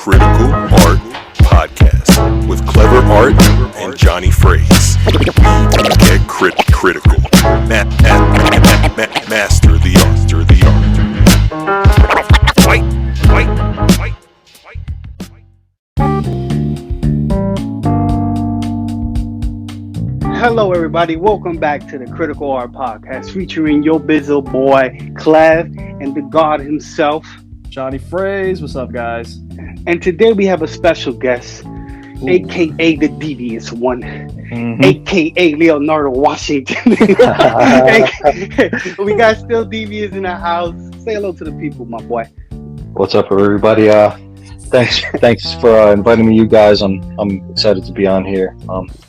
Critical Art Podcast with Clever Art and Johnny Phrase. Get critical. Master the art. Fight. Hello, everybody. Welcome back to the Critical Art Podcast, featuring your Bizzle boy, Clev, and the God himself, Johnny Phrase. What's up, guys? And today we have a special guest, aka the Devious One, aka Leonardo Washington. We got Still Devious in the house. Say hello to the people, my boy. What's up, everybody? Thanks for inviting me, you guys. I'm excited to be on here.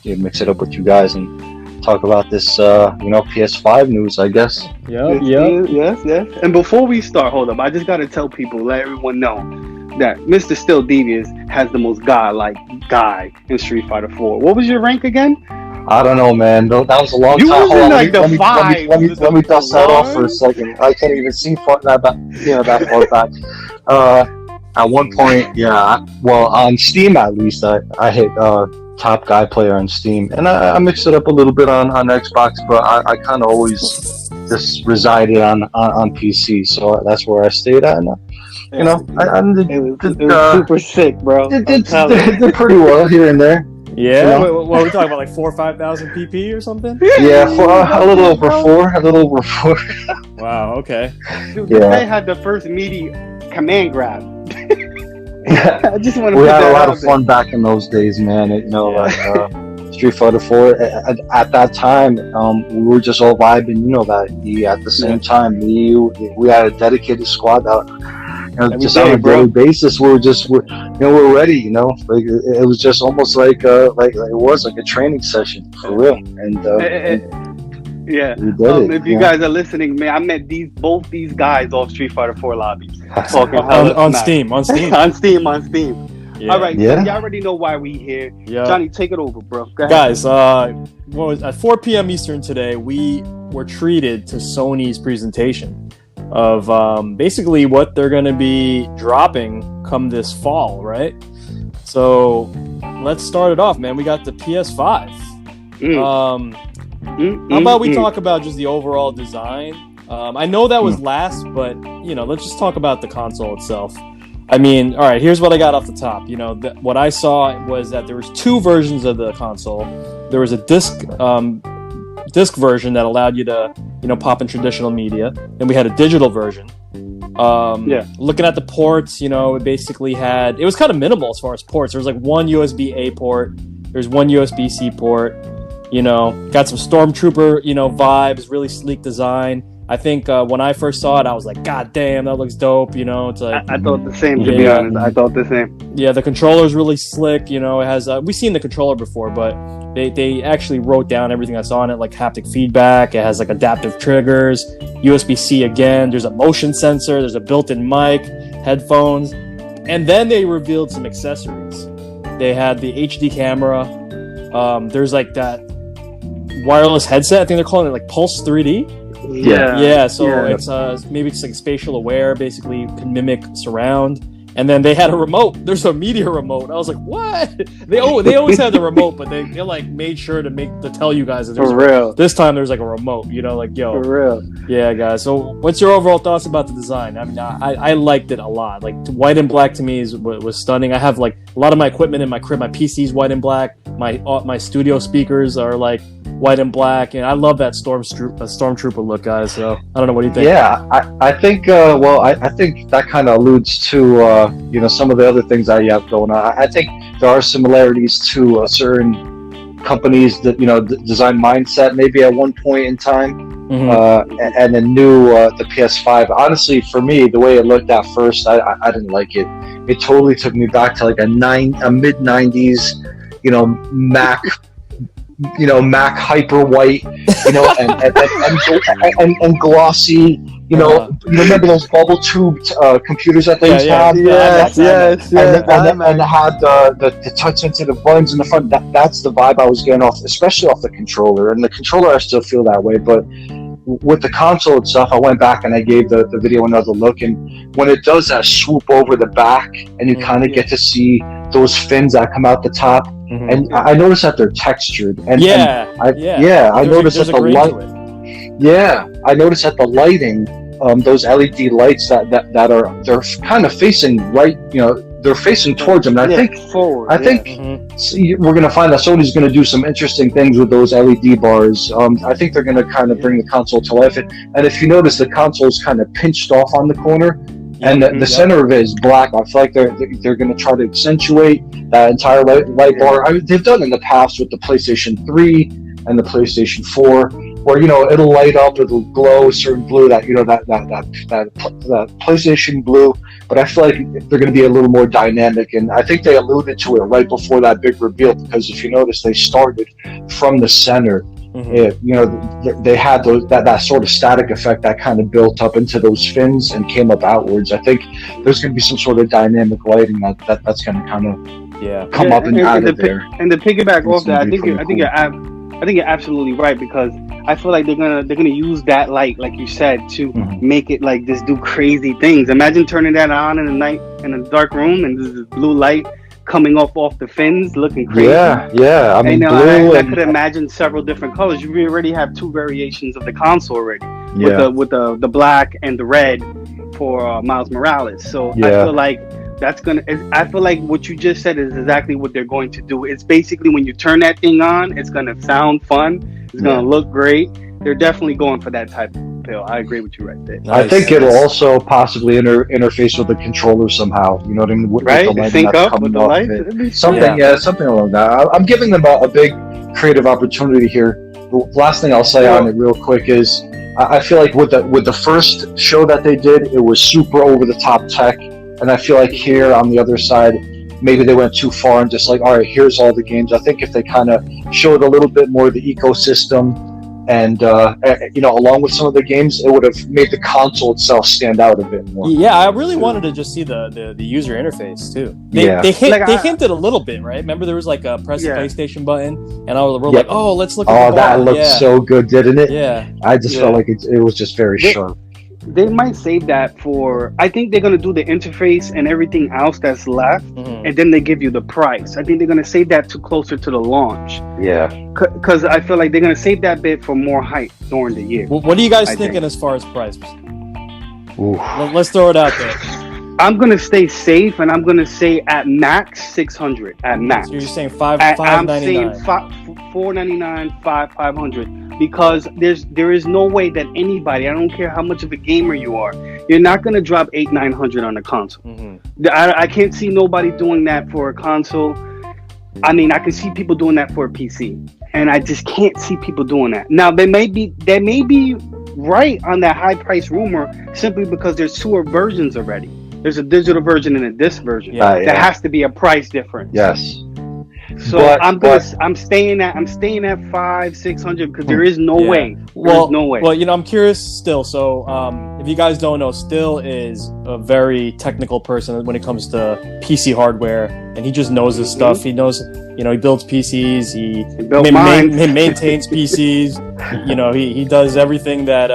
Mix it up with you guys and talk about this, PS5 news, I guess. Yes. And before we start, hold up. I just gotta tell people, let everyone know that Mr. Still Devious has the most godlike guy in Street Fighter 4. What was your rank again? I don't know, man. That was a long You time. was in like the five. Let me dust that off for a second. I can't even see that far back. At one point, on Steam at least, I hit top guy player on Steam, and I mixed it up a little bit on Xbox, but I kind of always just resided on PC, so that's where I stayed at. And, It was super sick, bro. Did pretty well here and there. Yeah, what are we talking about, like 4,000 or 5,000 PP or something? Yeah, a little over four. Wow, okay. Dude, this guy had the first meaty command grab. I just want to. We had a lot of fun back in those days, man. Street Fighter 4. At that time, we were just all vibing. You know that. At the same time, we had a dedicated squad that, just on a daily basis. We're ready. Like it was just almost like it was like a training session for real. Yeah. If you guys are listening, man, I met both these guys off Street Fighter 4 lobbies. Talking on Steam. on Steam. Yeah. All right, so you already know why we here. Yeah. Johnny, take it over, bro. Go ahead. Guys, at 4 p.m. Eastern today, we were treated to Sony's presentation of basically what they're going to be dropping come this fall, right? So let's start it off, man. We got the PS5. How about we talk about just the overall design? I know that was last, but let's just talk about the console itself. I mean, all right, here's what I got off the top. What I saw was that there was two versions of the console. There was a disc version that allowed you to, pop in traditional media. Then we had a digital version. Looking at the ports, it basically it was kind of minimal as far as ports. There was like one USB-A port. There's one USB-C port. Got some Stormtrooper, vibes, really sleek design. I think when I first saw it, I was like, God damn, that looks dope. It's like I thought the same, to be honest. I thought the same. Yeah, the controller's really slick. It has we've seen the controller before, but they actually wrote down everything that's on it, like haptic feedback. It has like adaptive triggers, USB-C again. There's a motion sensor. There's a built-in mic, headphones, and then they revealed some accessories. They had the HD camera. There's like that wireless headset. I think they're calling it like Pulse 3D. It's maybe it's like spatial aware, basically you can mimic surround. And then they had a remote. There's a media remote. I was like, what? They always had the remote, but they like made sure to tell you guys that for real. This time there's like a remote, For real. Yeah, guys. So what's your overall thoughts about the design? I mean, I liked it a lot. Like white and black to me was stunning. I have like a lot of my equipment in my crib. My PC's white and black. My studio speakers are like white and black, and I love that Stormtrooper look, guys. So I don't know, what do you think? Yeah, I think I think that kind of alludes to some of the other things that you have going on. I think there are similarities to certain companies that design mindset maybe at one point in time, and then the PS5. Honestly, for me, the way it looked at first, I didn't like it. It totally took me back to like a mid '90s, Mac. Mac hyper white, and glossy. Remember those bubble tubed computers that they used to have? Yes. And it had the touch sensitive buttons in the front. That's the vibe I was getting off, especially off the controller. And the controller, I still feel that way, but with the console itself, I went back and I gave the video another look, and when it does that swoop over the back, and you kind of get to see those fins that come out the top, and I noticed that they're textured, and I noticed that the light. Yeah, I noticed that the lighting, those LED lights that are they're kind of facing right, they're facing towards them. And I think forward. I think we're going to find that Sony's going to do some interesting things with those LED bars. I think they're going to kind of bring the console to life. And if you notice, the console is kind of pinched off on the corner, and the center of it is black. I feel like they're going to try to accentuate that entire light bar. They've done in the past with the PlayStation 3 and the PlayStation 4. Where it'll light up, it'll glow a certain blue that that PlayStation blue, but I feel like they're going to be a little more dynamic, and I think they alluded to it right before that big reveal, because if you notice, they started from the center. They had that sort of static effect that kind of built up into those fins and came up outwards. I think there's going to be some sort of dynamic lighting that's going to kind of come up and out of there. And to piggyback off that, I think you're absolutely right, because I feel like they're gonna use that light, like you said, to make it like just do crazy things. Imagine turning that on in the night in a dark room, and there's this blue light coming off the fins, looking crazy. Yeah. I mean, I could imagine several different colors. You already have two variations of the console already, with the black and the red for Miles Morales. So I feel like I feel like what you just said is exactly what they're going to do. It's basically when you turn that thing on, it's going to sound fun. It's going to look great. They're definitely going for that type of pill. I agree with you right there. I think it'll also possibly interface with the controller somehow. You know what I mean? With right? The lighting sync that's up with the lights? Something along that. I'm giving them a big creative opportunity here. The last thing I'll say on it real quick is I feel like with the first show that they did, it was super over the top tech. And I feel like here on the other side, maybe they went too far and just like, all right, here's all the games. I think if they kind of showed a little bit more of the ecosystem and, along with some of the games, it would have made the console itself stand out a bit more. Yeah, I really wanted to just see the user interface too. They hinted a little bit, right? Remember there was like a press the PlayStation button, and we're like, oh, let's look at the that looked so good, didn't it? Yeah. I just felt like it was just very sharp. They might save that for. I think they're gonna do the interface and everything else that's left, and then they give you the price. I think they're gonna save that to closer to the launch. Yeah, because I feel like they're gonna save that bit for more hype during the year. Well, what are you guys thinking as far as price? Let's throw it out there. I'm gonna stay safe, and I'm gonna say at max 600. At max. So you're saying $599. I'm saying $499, $500. Because there is no way that anybody, I don't care how much of a gamer you are, you're not going to drop $800-900 on a console. I can't see nobody doing that for a console. I mean, I can see people doing that for a PC, and I just can't see people doing that. Now, they may be right on that high price rumor simply because there's two versions already. There's a digital version and a disc version. There has to be a price difference. Yes. So I'm staying at $500-600 because there is no way. There's no way. Well, I'm curious still. So if you guys don't know, Still is a very technical person when it comes to PC hardware, and he just knows his stuff. He knows, he builds PCs. He maintains PCs. He does everything that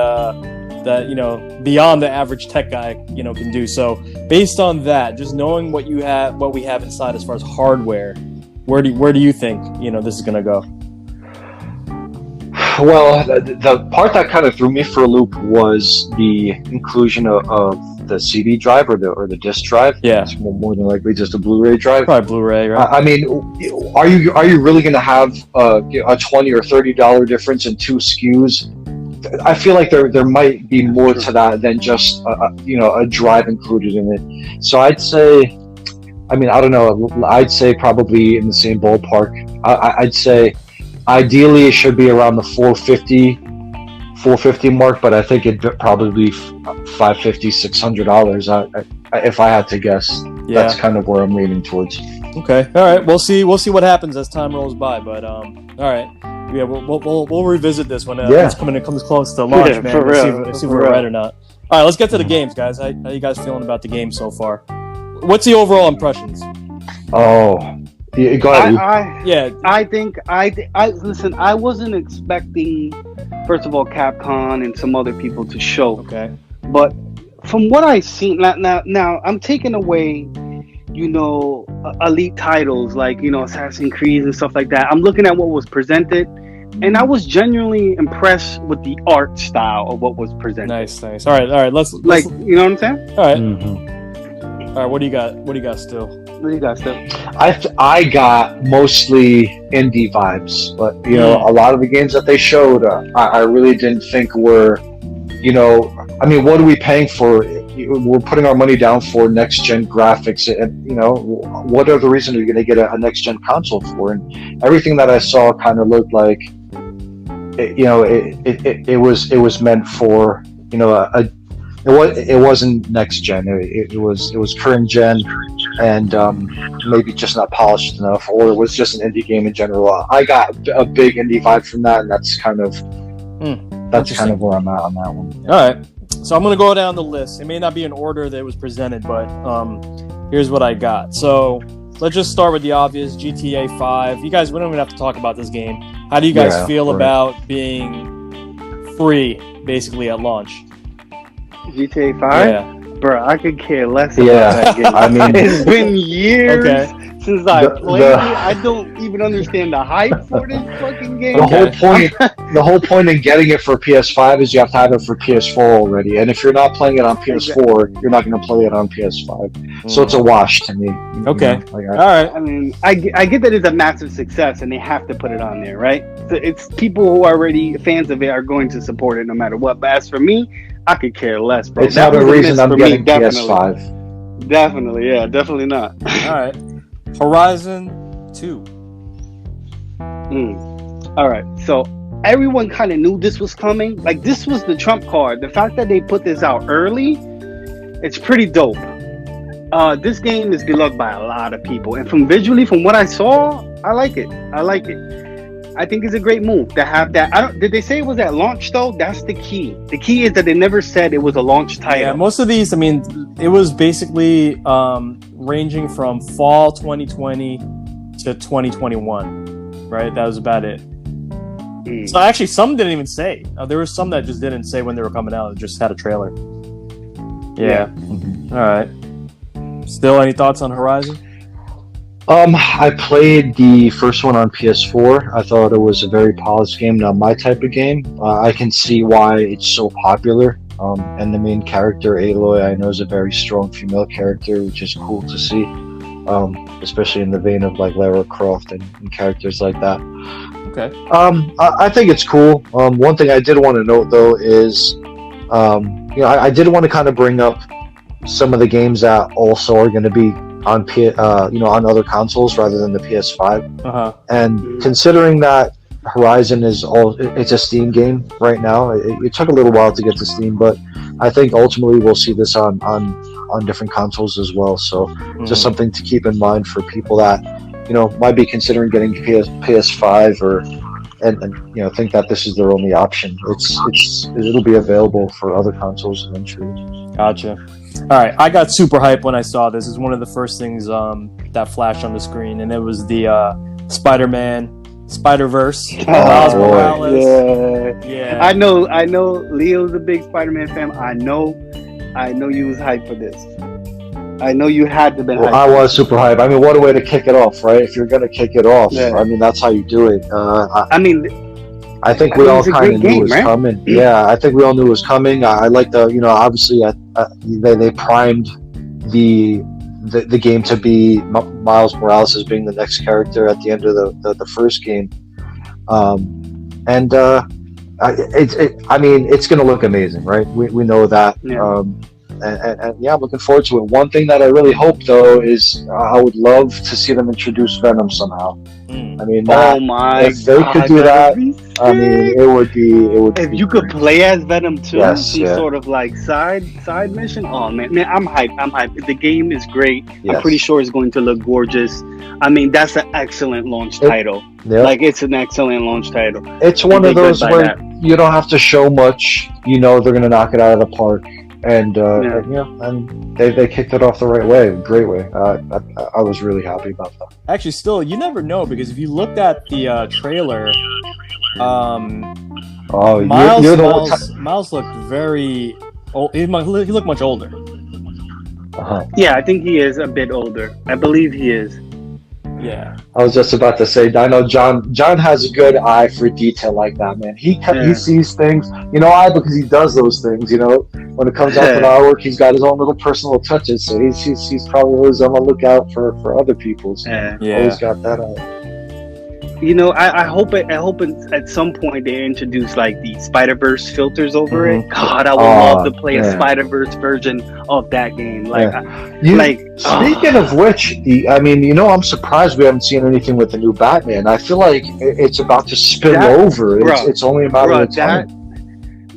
beyond the average tech guy can do. So based on that, just knowing what we have inside as far as hardware. Where do you think this is gonna go? Well, the part that kind of threw me for a loop was the inclusion of the CD drive or the disc drive. Yeah, it's more than likely just a Blu-ray drive. Probably Blu-ray, right? I mean, are you really gonna have a $20 or $30 difference in two SKUs? I feel like there might be more to that than just a drive included in it. So I'd say. I mean, I don't know. I'd say probably in the same ballpark. I'd say ideally it should be around the $450 mark, but I think it'd probably be $550, $600. If I had to guess, that's kind of where I'm leaning towards. Okay, all right. We'll see what happens as time rolls by. But all right, yeah, we'll revisit this when it comes close to launch, man. We'll see if we're right or not. All right, let's get to the games, guys. How you guys feeling about the game so far? What's the overall impressions? Oh, go ahead. I think listen. I wasn't expecting first of all, Capcom and some other people to show. Okay. But from what I've seen, now I'm taking away, elite titles like, Assassin's Creed and stuff like that. I'm looking at what was presented, and I was genuinely impressed with the art style of what was presented. Nice. All right. Let's like, you know what I'm saying? All right. Mm-hmm. All right. What do you got? Still? What do you got, Steph? I got mostly indie vibes, but a lot of the games that they showed, I really didn't think were, I mean, what are we paying for? We're putting our money down for next gen graphics, and what other reason are you going to get a next gen console for? And everything that I saw kind of looked like, it was meant for, it wasn't next gen. It was current gen, and maybe just not polished enough, or it was just an indie game in general. I got a big indie vibe from that, and that's kind of where I'm at on that one. All right, so I'm gonna go down the list. It may not be in order that it was presented, but here's what I got. So let's just start with the obvious: GTA 5. You guys, we don't even have to talk about this game. How do you guys feel about being free, basically at launch? GTA 5? Yeah. Bro, I could care less about that game. I mean, it's been years since I played it. I don't even understand the hype for this fucking game. The whole point in getting it for PS5 is you have to have it for PS4 already. And if you're not playing it on PS4, you're not going to play it on PS5. So it's a wash to me. Okay. All right. I mean, I get that it's a massive success and they have to put it on there, right? So it's people who are already fans of it are going to support it no matter what. But as for me, I could care less, bro. It's not a reason I'm getting PS5. Definitely, yeah, definitely not. All right. Horizon 2. All right, so everyone kind of knew this was coming. Like, this was the trump card. The fact that they put this out early, it's pretty dope. This game is beloved by a lot of people, and from what I saw, I like it. I think it's a great move to have that. Did they say it was at launch though? That's the key. The key is that they never said it was a launch title. Yeah, most of these, I mean, it was basically ranging from fall 2020 to 2021, right? That was about it. So actually, some didn't even say. There were some that just didn't say when they were coming out. It just had a trailer. Yeah. Mm-hmm. All right. Still, any thoughts on Horizon? I played the first one on PS4. I thought it was a very polished game, not my type of game. I can see why it's so popular. And the main character, Aloy, I know is a very strong female character, which is cool to see. Especially in the vein of like Lara Croft and characters like that. Okay. I think it's cool. One thing I did want to note though is, I did want to kind of bring up some of the games that also are going to be on on other consoles rather than the PS5. And considering that Horizon it's a Steam game right now, it took a little while to get to Steam, but I think ultimately we'll see this on different consoles as well. So just something to keep in mind for people that might be considering getting PS5 and think that this is their only option. It'll be available for other consoles eventually. Gotcha. All right, I got super hyped when I saw this. It's one of the first things that flashed on the screen, and it was the Spider-Man Spider-Verse. Miles Morales. Yeah. I know. Leo's a big Spider-Man fan. I know you was hyped for this. I know you had to be hyped. I was super hyped. I mean, what a way to kick it off, right? If you're gonna kick it off, I mean, that's how you do it. I think we all kind of knew it was coming. Yeah, I think we all knew it was coming. I like obviously they primed the game to be Miles Morales as being the next character at the end of the first game, it's going to look amazing, right? We know that. Yeah. And I'm looking forward to it. One thing that I really hope though is I would love to see them introduce Venom somehow. I mean, if they could do that, I mean, it would be. If you could play as Venom too, sort of like side mission. Oh man, I'm hyped. The game is great. Yes. I'm pretty sure it's going to look gorgeous. I mean, that's an excellent launch title. Yep. Like, it's an excellent launch title. It's one of those where you don't have to show much. They're going to knock it out of the park. And and they kicked it off the right way, great way. I was really happy about that. Actually, still, you never know, because if you looked at the trailer, Oh, Miles, you're the Miles looked very old. He looked much older. Uh-huh. Yeah, I think he is a bit older. I believe he is. Yeah. I was just about to say, I know John has a good eye for detail like that, man. He sees things, because he does those things, when it comes out to the artwork, he's got his own little personal touches, so he's probably always on the lookout for other people's. Always got that eye. I hope at some point they introduce like the Spider-Verse filters over it. God, I would love to play a Spider-Verse version of that game. Speaking of which, I'm surprised we haven't seen anything with the new Batman. I feel like it's about to spill over. It's only a matter of time.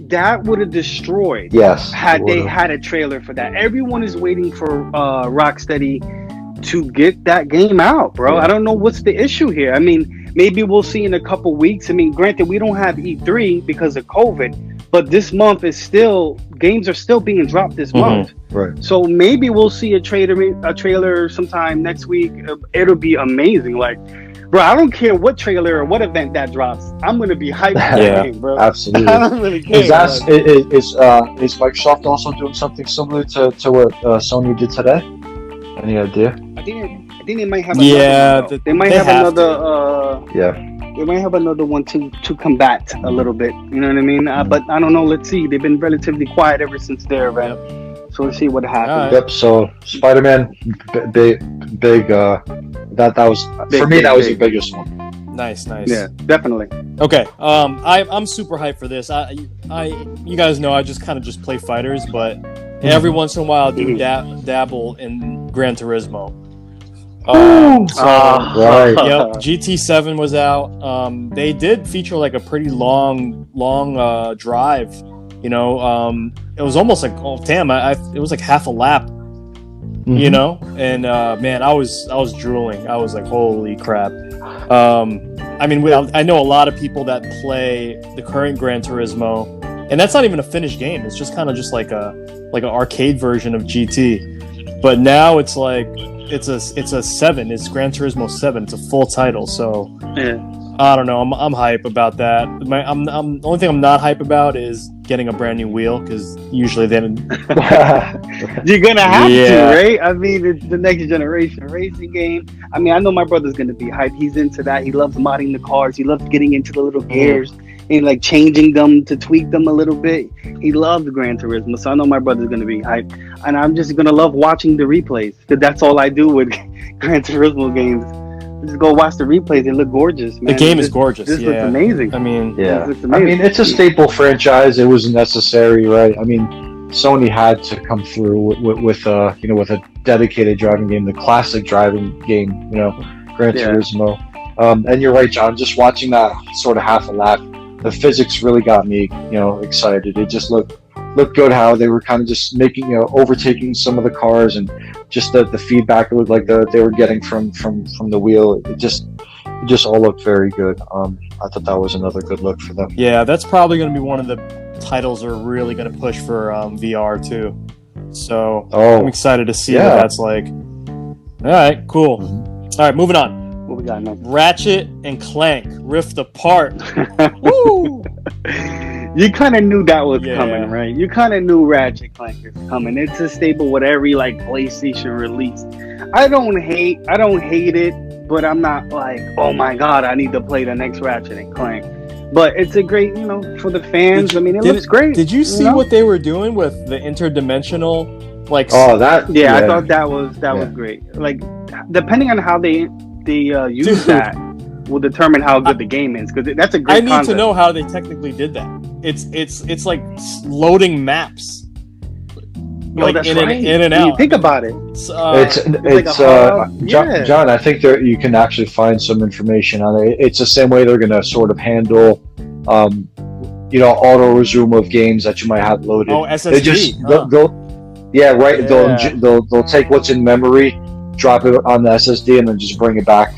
That would have destroyed. Yes, had they had a trailer for that. Everyone is waiting for Rocksteady to get that game out, bro. I don't know what's the issue here. I mean, maybe we'll see in a couple weeks. I mean, granted, we don't have E3 because of COVID, but this month games are still being dropped this month. Right. So maybe we'll see a trailer sometime next week. It'll be amazing. Like, bro, I don't care what trailer or what event that drops. I'm gonna be hyped for that game, bro. Absolutely. I don't really care. Is Microsoft also doing something similar to what Sony did today? Any idea? I think they might have another one. They might have another they might have another one to combat a little bit. You know what I mean? But I don't know. Let's see. They've been relatively quiet ever since their event. So let's see what happens. Yep. So Spider-Man, big. That was for me. That was the biggest one. Nice. Yeah, definitely. Okay. I'm super hyped for this. You guys know I just play fighters, but every once in a while I do dabble in Gran Turismo. Right. Yep. GT7 was out. They did feature like a pretty long drive. It was almost like, oh damn, it was like half a lap. And man, I was drooling. I was like, holy crap. I know a lot of people that play the current Gran Turismo, and that's not even a finished game. It's just kind of just like an arcade version of GT. But now it's like it's a 7. It's Gran Turismo 7. It's a full title. So I don't know. I'm hype about that. The only thing I'm not hype about is getting a brand new wheel, because usually then you're gonna have to, right? I mean, it's the next generation racing game. I mean, I know my brother's gonna be hyped. He's into that. He loves modding the cars. He loves getting into the little gears and like changing them to tweak them a little bit. He loves Gran Turismo, so I know my brother's gonna be hyped, and I'm just gonna love watching the replays, because that's all I do with Gran Turismo games. Just go watch the replays. They look gorgeous, man. The game is gorgeous. This looks amazing. I mean, it's a staple franchise. It was necessary, right? I mean, Sony had to come through with a dedicated driving game, the classic driving game, Gran Turismo. And you're right, John. Just watching that sort of half a lap, the physics really got me, excited. It just looked good how they were kind of just making, overtaking some of the cars, and just the feedback it looked like they were getting from the wheel. It just all looked very good. I thought that was another good look for them. Yeah, that's probably going to be one of the titles they're really going to push for VR too. So I'm excited to see what that's like. All right, cool. All right, moving on. What we got next? Ratchet and Clank Rift Apart. Woo! You kind of knew that was coming, right? You kind of knew Ratchet Clank is coming. It's a staple with every PlayStation release. I don't hate it, but I'm not like, oh my god, I need to play the next Ratchet and Clank. But it's a great, for the fans. It looks great. Did you see what they were doing with the interdimensional, like? Oh, that. Yeah, I thought that was great. Like, depending on how they use that, will determine how good the game is, because that's a great concept. I need to know how they technically did that. It's like loading maps. Like that's in right. and out. You think about it. John, I think you can actually find some information on it. It's the same way they're going to sort of handle, auto resume of games that you might have loaded. Oh, SSD. They'll take what's in memory, drop it on the SSD, and then just bring it back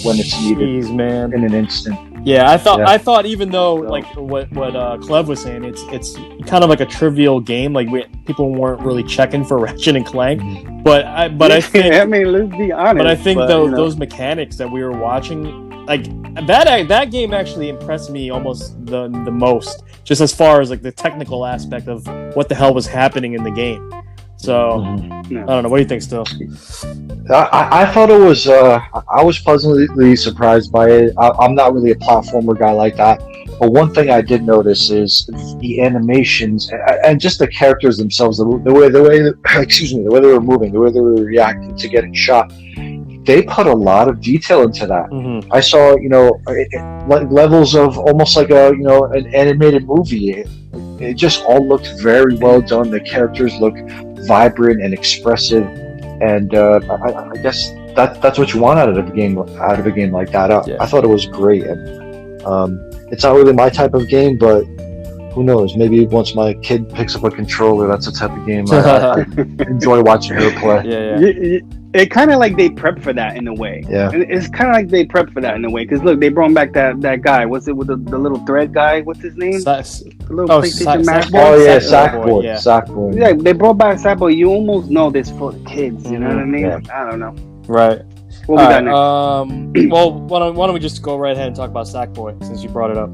when it's needed. Jeez, man. In an instant. Yeah, I thought even though like what Clev was saying, it's kind of like a trivial game. Like people weren't really checking for Ratchet and Clank, but I think let's be honest. But I think those mechanics that we were watching, like that game actually impressed me almost the most, just as far as like the technical aspect of what the hell was happening in the game. So I don't know. What do you think, Still? I thought it was. I was pleasantly surprised by it. I'm not really a platformer guy like that, but one thing I did notice is the animations and just the characters themselves. The way excuse me, the way they were moving, the way they were reacting to getting shot. They put a lot of detail into that. Mm-hmm. I saw, like levels of almost like an animated movie. It just all looked very well done. The characters look vibrant and expressive, and I guess that's what you want out of a game like that. I thought it was great, and it's not really my type of game, but who knows? Maybe once my kid picks up a controller, that's the type of game I enjoy watching her play. Yeah. It kind of like they prep for that in a way. Yeah. It's kind of like they prep for that in a way. Because look, they brought back that guy. What's it with the little thread guy? What's his name? The little PlayStation Master. Oh yeah, Sackboy. Sackboy. Yeah, they brought back Sackboy. You almost know this for kids. You know what I mean? Yeah. I don't know. Right. What we got next? Well, why don't we just go right ahead and talk about Sackboy since you brought it up?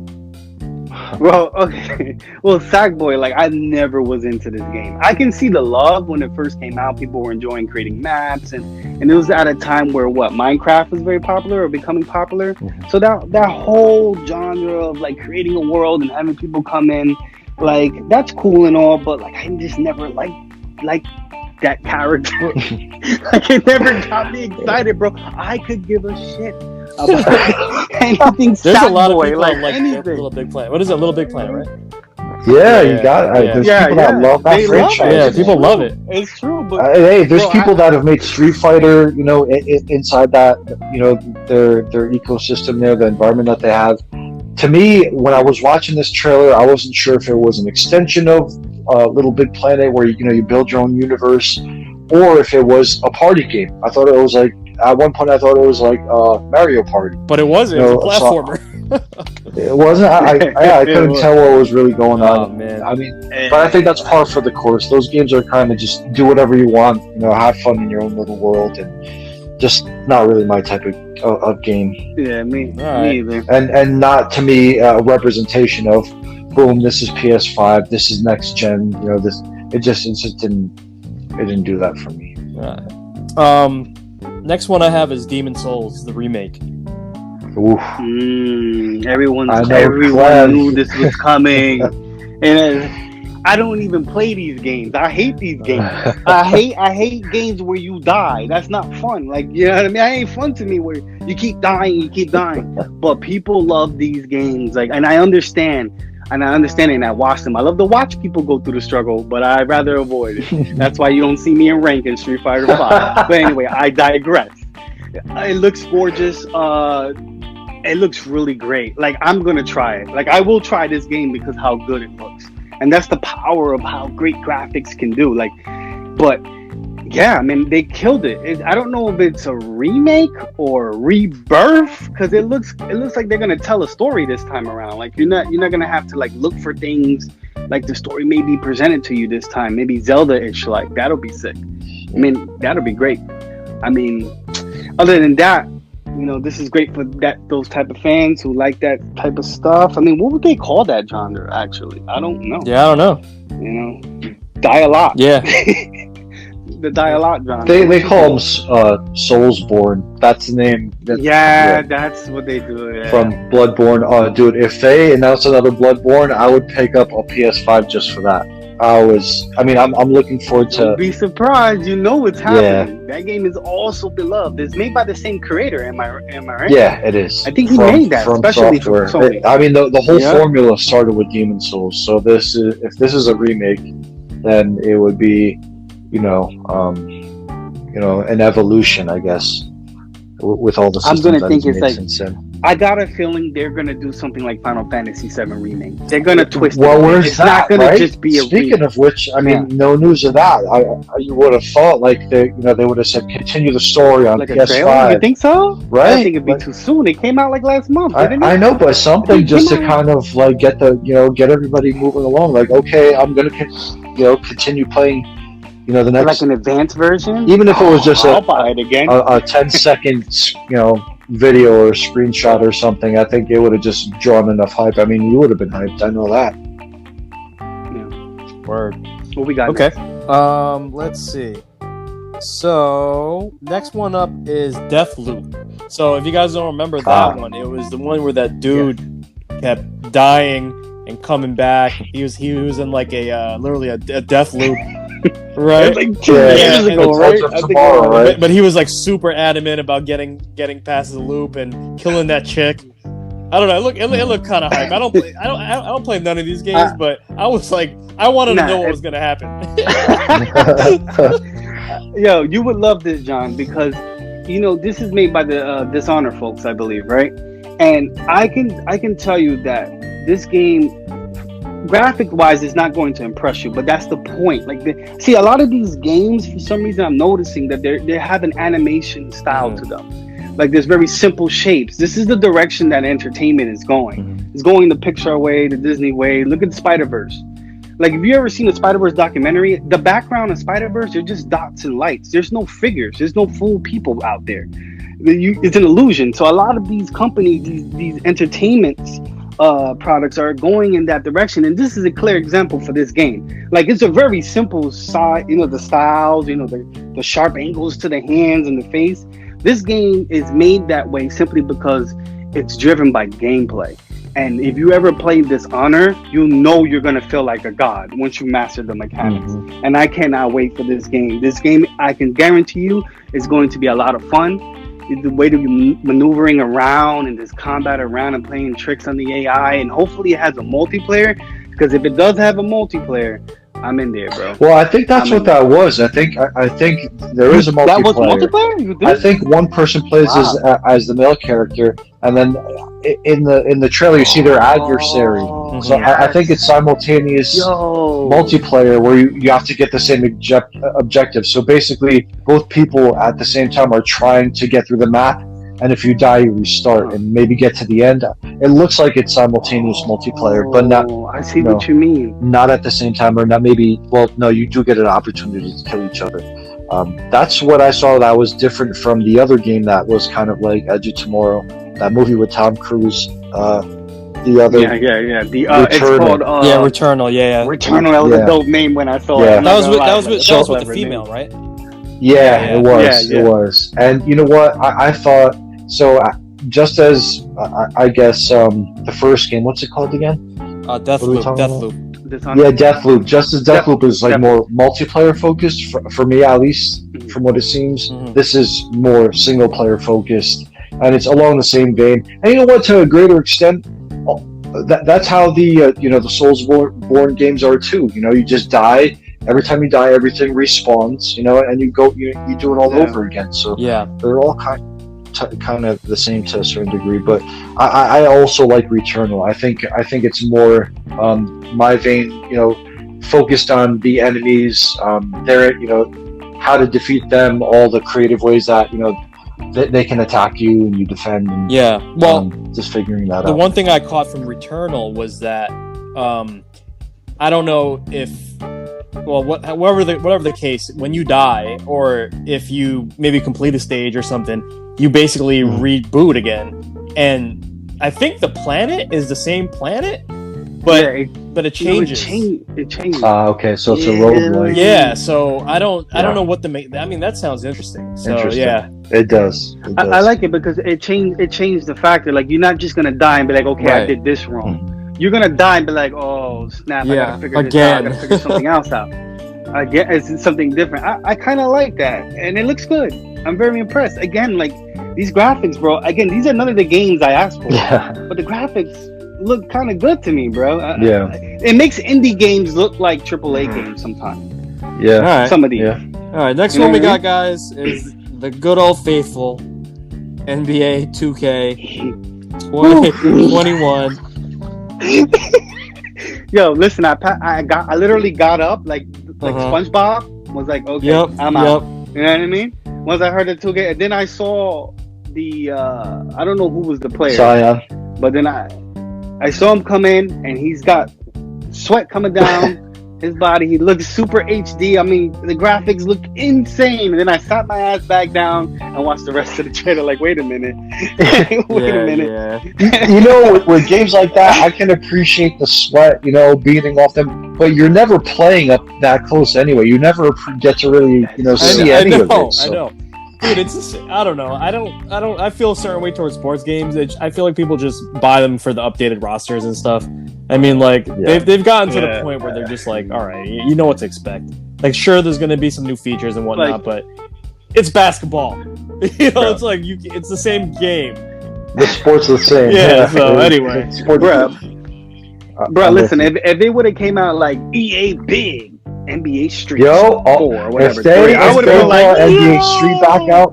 Well, okay. Well, Sackboy, like, I never was into this game. I can see the love when it first came out. People were enjoying creating maps, and it was at a time where Minecraft was very popular or becoming popular. Mm-hmm. So that whole genre of like creating a world and having people come in, like, that's cool and all, but like I just never liked that character. Like, it never got me excited, bro. I could give a shit about anything. There's Sackboy, a lot of people like that like anything. Little Big Planet. What is it? Little Big Planet, right? Yeah, you got it. Yeah. There's people that love that They love franchise. it. Yeah, people love it. It's true, but Hey, there's Bro, people that have made Street Fighter, inside that, their ecosystem there, the environment that they have. To me, when I was watching this trailer, I wasn't sure if it was an extension of Little Big Planet, where you build your own universe, or if it was a party game. I thought it was like, at one point, I thought it was like Mario Party. But it wasn't. It was a platformer. It wasn't. I couldn't tell what was really going on. Oh, man. I mean, but I think that's par for the course. Those games are kind of just do whatever you want, have fun in your own little world, and just not really my type of game. yeah, me right. either. And not to me a representation of, boom, this is PS5, this is next gen. It just didn't do that for me. Next one I have is Demon Souls, the remake. Oof. Everyone Clev. knew this was coming, and I don't even play these games. I hate these games. I hate games where you die. That's not fun. Like, you know what I mean? That ain't fun to me where you keep dying. But people love these games. Like, and I understand. And I watch them. I love to watch people go through the struggle, but I'd rather avoid it. That's why you don't see me in rank in Street Fighter 5. But anyway, I digress. It looks gorgeous. It looks really great. Like, I'm gonna try it. Like, I will try this game because how good it looks, and that's the power of how great graphics can do. Like, but yeah, I mean, they killed it. I don't know if it's a remake or rebirth, because it looks like they're gonna tell a story this time around. Like, you're not gonna have to like look for things. Like, the story may be presented to you this time, maybe Zelda-ish. Like, that'll be sick. I mean, that'll be great. I mean, other than that, this is great for those type of fans who like that type of stuff. I mean, what would they call that genre? Actually, I don't know. Yeah, I don't know. Dialogue. Yeah. The dialogue genre. They call them Soulsborne. That's the name. That's what they do. Yeah. From Bloodborne. Dude, if they announce another Bloodborne, I would pick up a PS5 just for that. I'm looking forward to. Don't be surprised. You know what's happening. Yeah. That game is also beloved. It's made by the same creator. Am I right? Yeah, it is. I think he made that, from especially software. from Sony. The whole formula started with Demon Souls. So if this is a remake, then it would be, an evolution, I guess, with all the systems. I'm gonna think it's like. Since then. I got a feeling they're gonna do something like Final Fantasy VII remake. They're gonna twist it. Where's it's that, not gonna right? just be a Speaking remake. of which, no news of that. You would have thought like they would have said continue the story on like PS5. a trailer? You think so? Right? I think it'd be too soon. It came out like last month, didn't it? I know, but something just to Come on. kind of like get everybody moving along. Like, okay, I'm gonna continue playing. The next, like an advanced version. even if it was just I'll buy it again. a 10-second video or a screenshot or something, I think it would have just drawn enough hype. I mean, you would have been hyped. I know that. Yeah. Word. What we got? Okay. Let's see. So next one up is Deathloop. So if you guys don't remember that one, it was the one where that dude kept dying and coming back. He was in like a literally a death loop, right? Like 2 years ago, right? Right? But he was like super adamant about getting past the loop and killing that chick. I don't know. It looked kind of hype. I don't play none of these games, but I was like, I wanted to know what was gonna happen. Yo, you would love this, John, because this is made by the Dishonor folks, I believe, right? And I can tell you that this game, graphic-wise, is not going to impress you, but that's the point. Like, see, a lot of these games, for some reason, I'm noticing that they have an animation style to them. Like, there's very simple shapes. This is the direction that entertainment is going. It's going the Pixar way, the Disney way. Look at the Spider-Verse. Like, if you ever seen a Spider-Verse documentary, the background of Spider-Verse, they're just dots and lights. There's no figures. There's no full people out there. It's an illusion. So a lot of these companies, these entertainment products are going in that direction. And this is a clear example for this game. Like, it's a very simple side, the styles, the sharp angles to the hands and the face. This game is made that way simply because it's driven by gameplay. And if you ever play Dishonor, you're going to feel like a god once you master the mechanics. And I cannot wait for this game. This game, I can guarantee you, is going to be a lot of fun. The way to be maneuvering around and this combat around and playing tricks on the AI. And hopefully it has a multiplayer, because if it does have a multiplayer, I'm in there, bro. Well, I think that's what that was. I think there is a multiplayer. That was multiplayer? You did? I think one person plays as the male character, and then in the trailer you see their adversary. So I think it's simultaneous multiplayer where you have to get the same objective. So basically, both people at the same time are trying to get through the map, and if you die, you restart and maybe get to the end. It looks like it's simultaneous multiplayer, but not. I see what you mean. Not at the same time, or not maybe. Well, no, you do get an opportunity to kill each other. That's what I saw that was different from the other game that was kind of like Edge of Tomorrow, that movie with Tom Cruise. The other, it's called Returnal. Returnal. That was a dope name when I saw it. That was with the female, right? Yeah, it was. It was. And you know what? I thought so. Just as I guess the first game, what's it called again? Deathloop. Yeah, Deathloop. Just as Deathloop is like more multiplayer focused for me, at least from what it seems. This is more single player focused, and it's along the same vein. And you know what? To a greater extent, that's how the the Soulsborne games are too. You just die. Every time you die, everything respawns. And you do it all over again. So they're all kind of the same to a certain degree. But I also like Returnal. I think it's more my vein. Focused on the enemies. They're how to defeat them. All the creative ways that they can attack you and you defend. And, just figuring that out. The one thing I caught from Returnal was that I don't know if, whatever the case, when you die or if you maybe complete a stage or something, you basically reboot again. And I think the planet is the same planet, but it changes. It changes. Okay, so it's a roguelike. Yeah, so I don't know what to make. I mean, that sounds interesting. So yeah, it does. I like it because it changed the factor. Like, you're not just gonna die and be like, okay, I did this wrong. You're gonna die and be like, oh snap, I gotta figure this out. I gotta figure something else out. I get it's something different. I kind of like that, and it looks good. I'm very impressed. Again, like these graphics, bro. Again, these are none of the games I asked for, but the graphics look kind of good to me, bro. It makes indie games look like AAA games sometimes. Yeah, right. Some of these. Yeah. All right, next one we got, guys, is the good old faithful NBA 2K 2021. Yo, listen, I literally got up like SpongeBob was like, okay, I'm out. You know what I mean? Once I heard the 2K, and then I saw the I don't know who was the player, Zion. but then I saw him come in, and he's got sweat coming down His body, he looks super HD. I mean, the graphics look insane. And then I sat my ass back down and watched the rest of the trailer. Like, wait a minute. Wait a minute. Yeah. You know, with games like that, I can appreciate the sweat, you know, beating off them. But you're never playing up that close anyway. You never get to really, you know, see any of it. So. I know. Dude, it's just, I don't know. I feel a certain way towards sports games. I feel like people just buy them for the updated rosters and stuff. I mean, like, they've gotten to the point where they're just like, all right, you know what to expect. Like, sure, there's going to be some new features and whatnot, but it's basketball. You know, it's like, it's the same game. The sport's the same. Yeah, so anyway. Bro, listen, if they would have came out like EA Big, NBA Street 4 or whatever, if they brought NBA Street back out,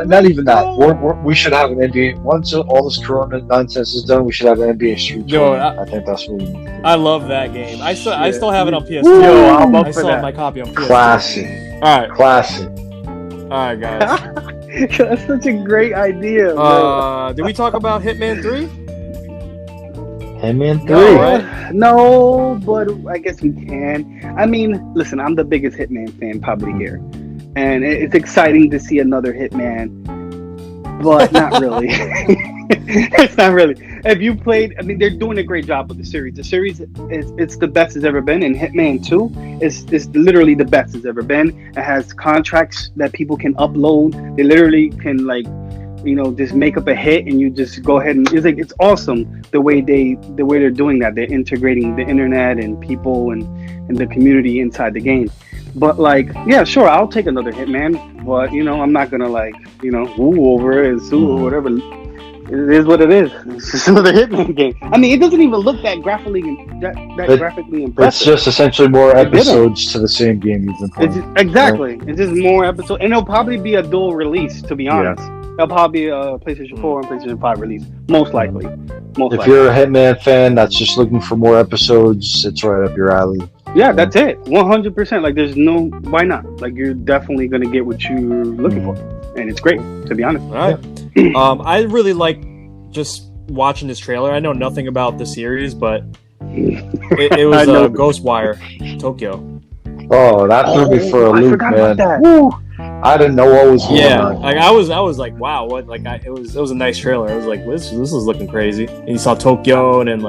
not even that. We should have an NBA. Once all this Corona nonsense is done, we should have an NBA Street. I think that's what we need. I love that game. I still have it on PS2. I still have my copy on PS2. Classy. All right. Classy. All right, guys. That's such a great idea. Did we talk about Hitman 3? Hitman 3. No, right? No, but I guess we can. I mean, listen, I'm the biggest Hitman fan probably here. And it's exciting to see another Hitman, but not really. It's not really. If you played, I mean, they're doing a great job with the series. The series, it's the best it's ever been, and Hitman 2 is literally the best it's ever been. It has contracts that people can upload. They literally can, like, you know, just make up a hit and you just go ahead and it's awesome the way they're doing that. They're integrating the internet and people and the community inside the game. But like, yeah, sure, I'll take another Hitman, but you know, I'm not gonna like, you know, woo over it and sue or whatever. It is what it is. It's just another Hitman game. I mean, it doesn't even look that graphically impressive. It's just essentially more episodes to the same game you've been playing. Exactly. It's just more episodes, and it'll probably be a dual release, to be honest. Yeah. It'll probably be a PlayStation 4 and PlayStation 5 release, most likely. If you're a Hitman fan that's just looking for more episodes, it's right up your alley. Yeah, that's it. 100%. Like, there's no, why not? Like, you're definitely going to get what you're looking for. And it's great, to be honest. All right. I really like just watching this trailer. I know nothing about the series, but it was Ghostwire Tokyo. Oh, that threw me for a loop, man. I didn't know what was going on. Like I was like, wow, what? Like it was a nice trailer. I was like, this is looking crazy. And you saw Tokyo, and then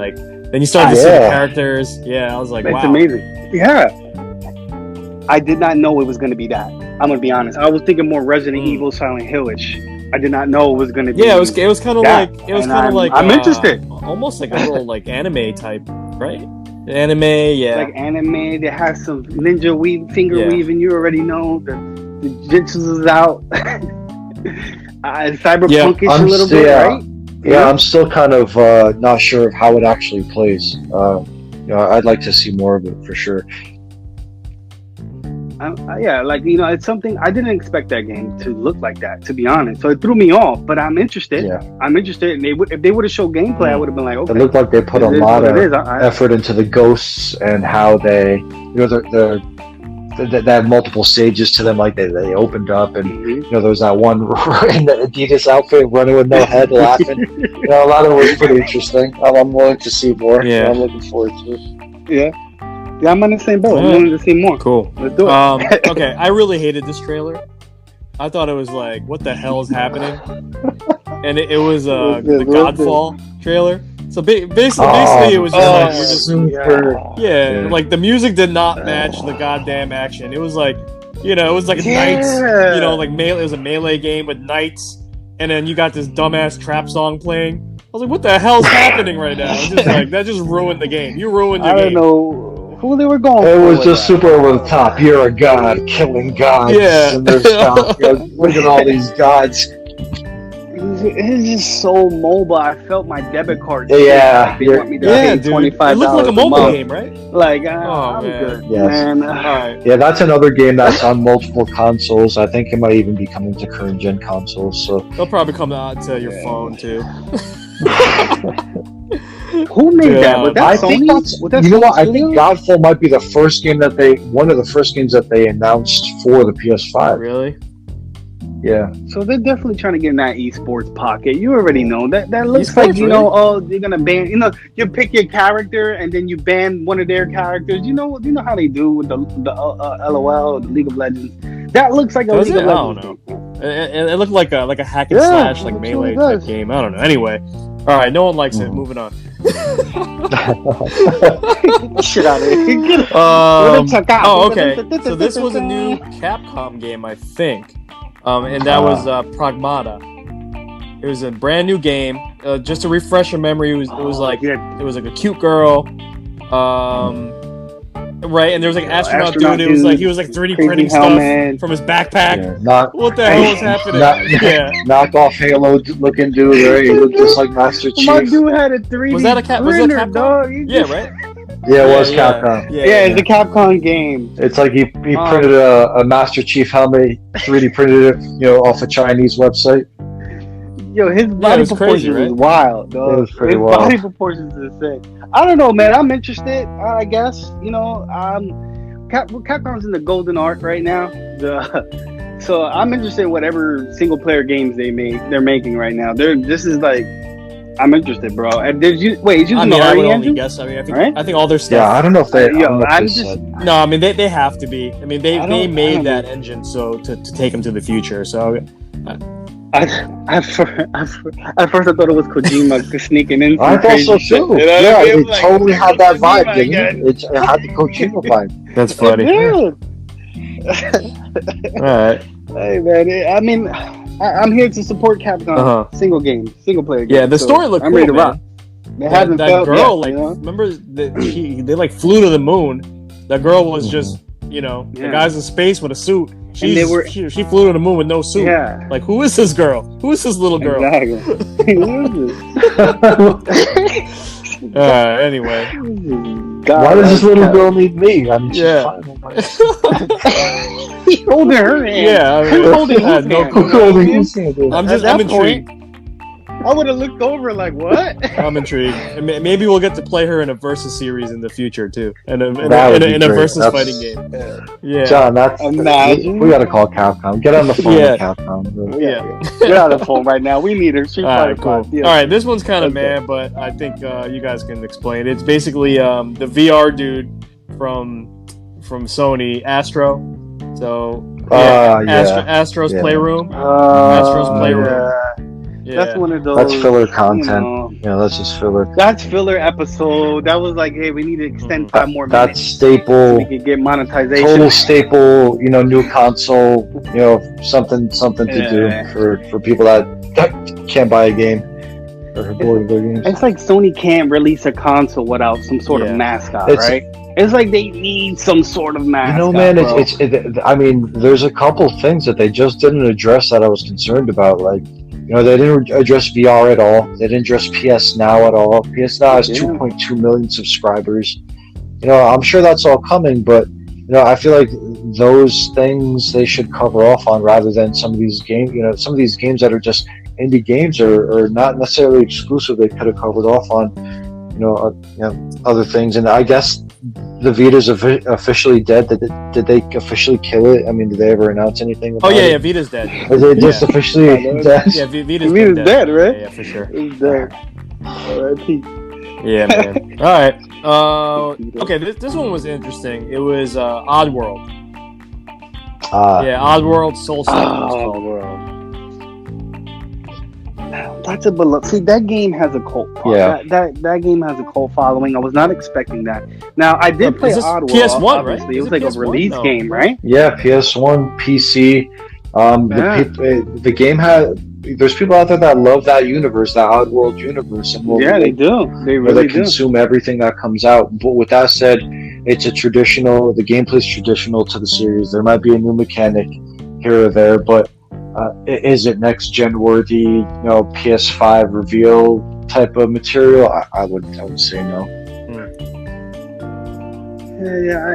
then you started to see the characters. Yeah, I was like, wow, it's amazing. Yeah, I did not know it was going to be that. I'm gonna be honest. I was thinking more Resident Evil, Silent Hill-ish. I did not know it was going to be. Yeah, it was kind of like I'm interested. Almost like a little like anime type, right? Anime, yeah. Like anime that has some ninja finger weaving. You already know the Jitsu is out. Cyberpunkish a little bit, right? Yeah, I'm still kind of not sure of how it actually plays. You know, I'd like to see more of it for sure. Yeah, like, you know, it's something I didn't expect that game to look like that, to be honest. So it threw me off, but I'm interested. Yeah. I'm interested, and if they would have showed gameplay, I would have been like, okay. It looked like they put a lot of effort into the ghosts and how they, you know, they have multiple stages to them. Like they opened up, and you know, there was that one in the Adidas outfit running with no head, laughing. You know, a lot of it was pretty interesting. I'm willing to see more. Yeah, I'm looking forward to it. Yeah, I'm on the same boat. I'm willing to see more. Cool. Let's do it. Okay, I really hated this trailer. I thought it was like, what the hell is happening? And it was the Godfall trailer. So basically, it was just like the music did not match the goddamn action. It was like, you know, it was like knights, you know, like it was a melee game with knights, and then you got this dumbass trap song playing. I was like, what the hell's happening right now? It's just like, that just ruined the game. You ruined your game. I don't know who they were going It for. was just super over the top. You're a god killing gods. Yeah. And there's stuff. You know, look at all these gods. It's just so mobile. I felt my debit card. Yeah, they want me to pay $25. It looked like a mobile game, right? Like, I'm good. Yes. Man. Right. Yeah, that's another game that's on multiple consoles. I think it might even be coming to current gen consoles. So they'll probably come out to your phone too. Who made that? Was that I Sony? think that's. You know what? I think Godfall might be the first game one of the first games that they announced for the PS5. Really? Yeah. So they're definitely trying to get in that esports pocket. You already know that. That looks Esports, like they're gonna ban. You pick your character and then you ban one of their characters. You know how they do with the LOL, the League of Legends. That looks like a Does League it? of I don't Legends know. game. It looked like a hack and Yeah, slash, like it melee truly type does. game. I don't know. Anyway, all right. No one likes it. Moving on. Shit out of here. Okay. So this was a new Capcom game, I think, and that was Pragmata. It was a brand new game. Just to refresh your memory, it was like a cute girl, right? And there was like astronaut dude. It was like he was like 3D printing helmet. stuff from his backpack. Yeah, What the hell was happening? knock off Halo looking dude, right? He looked just like Master Chief. My dude had a 3D Was that printer, Capcom? dog. Yeah, right. Yeah, it was Capcom. Yeah, it's a Capcom game. It's like he printed a Master Chief helmet, 3D printed it, off a Chinese website. Yo, his body proportions crazy, was wild, dog. It was pretty his wild. body proportions is sick. I don't know, man. I'm interested. I guess Capcom's in the golden arc right now. So I'm interested in whatever single player games they're making right now. I'm interested, bro. And it's using the I would RE only engine. guess. I think Right? I think all their stuff. Yeah, I don't know if they. No, I mean they have to be. I mean they made that engine so to take them to the future. So At first I thought it was Kojima sneaking in. I thought so shit. too. You know what I Yeah, mean? it totally had that vibe, Kojima didn't it? It had the Kojima vibe. that's funny. Dude. All right. Hey man, I'm here to support Capcom single player games. Yeah, the story looked I'm cool, ready to man. rock. It hasn't that felt girl, yet, remember they like flew to the moon. That girl was just, the guy's in space with a suit. She flew to the moon with no suit. Yeah. Like, who is this girl? Who is this little girl? Exactly. Who is this? Anyway. Why does this little girl need me? I mean, she's fine. He's holding her hand. Yeah, I mean, Who's holding his no hand? clue. Holding his hand. I'm intrigued. I would have looked over like, what? I'm intrigued. And maybe we'll get to play her in a versus series in the future too, in a great. versus fighting game. Yeah, John, Imagine. we gotta call Capcom. Get on the phone with Capcom. Yeah. Get out of the phone right now. We need her. Street All Fighter right, cool. 5. Yeah. All right, this one's kind of mad, but I think you guys can explain. It's basically the VR dude from Sony, Astro. So Astro's Playroom. Astro's Playroom. Yeah. That's one of those. That's filler content. That's just filler. That's filler episode. That was like, hey, we need to extend 5 more minutes. That's staple. So we can get monetization. Total staple. New console. Something to do for people that can't buy a game or board their games. It's like Sony can't release a console without some sort of mascot, right? It's like they need some sort of mascot. Man, bro. I mean, there's a couple things that they just didn't address that I was concerned about. Like, they didn't address VR at all. They didn't address PS Now at all. PS Now has 2.2 million subscribers. I'm sure that's all coming, but I feel like those things they should cover off on rather than some of these games. Some of these games that are just indie games or not necessarily exclusive. They could have covered off on, other things. And I guess the Vita's officially dead. Did they officially kill it? I mean, did they ever announce anything about it? Vita's dead. Is it just officially dead? Yeah, Vita's dead, right? Yeah, for sure. He's dead. R.I.P. Yeah, man. All right. Okay, this one was interesting. It was Oddworld. Oddworld Soul Calibur. World. That's a beloved. See, that game has a cult. That game has a cult following. I was not expecting that. Now, I did play Oddworld. PS1, obviously. right? It was like PS1? a release game, right? Yeah, PS1, PC. The game had. There's people out there that love that universe, that Oddworld universe, and they do. They really do. Consume everything that comes out. But with that said, it's a traditional. The gameplay's traditional to the series. There might be a new mechanic here or there, but is it next gen worthy? PS5 reveal type of material? I would say no.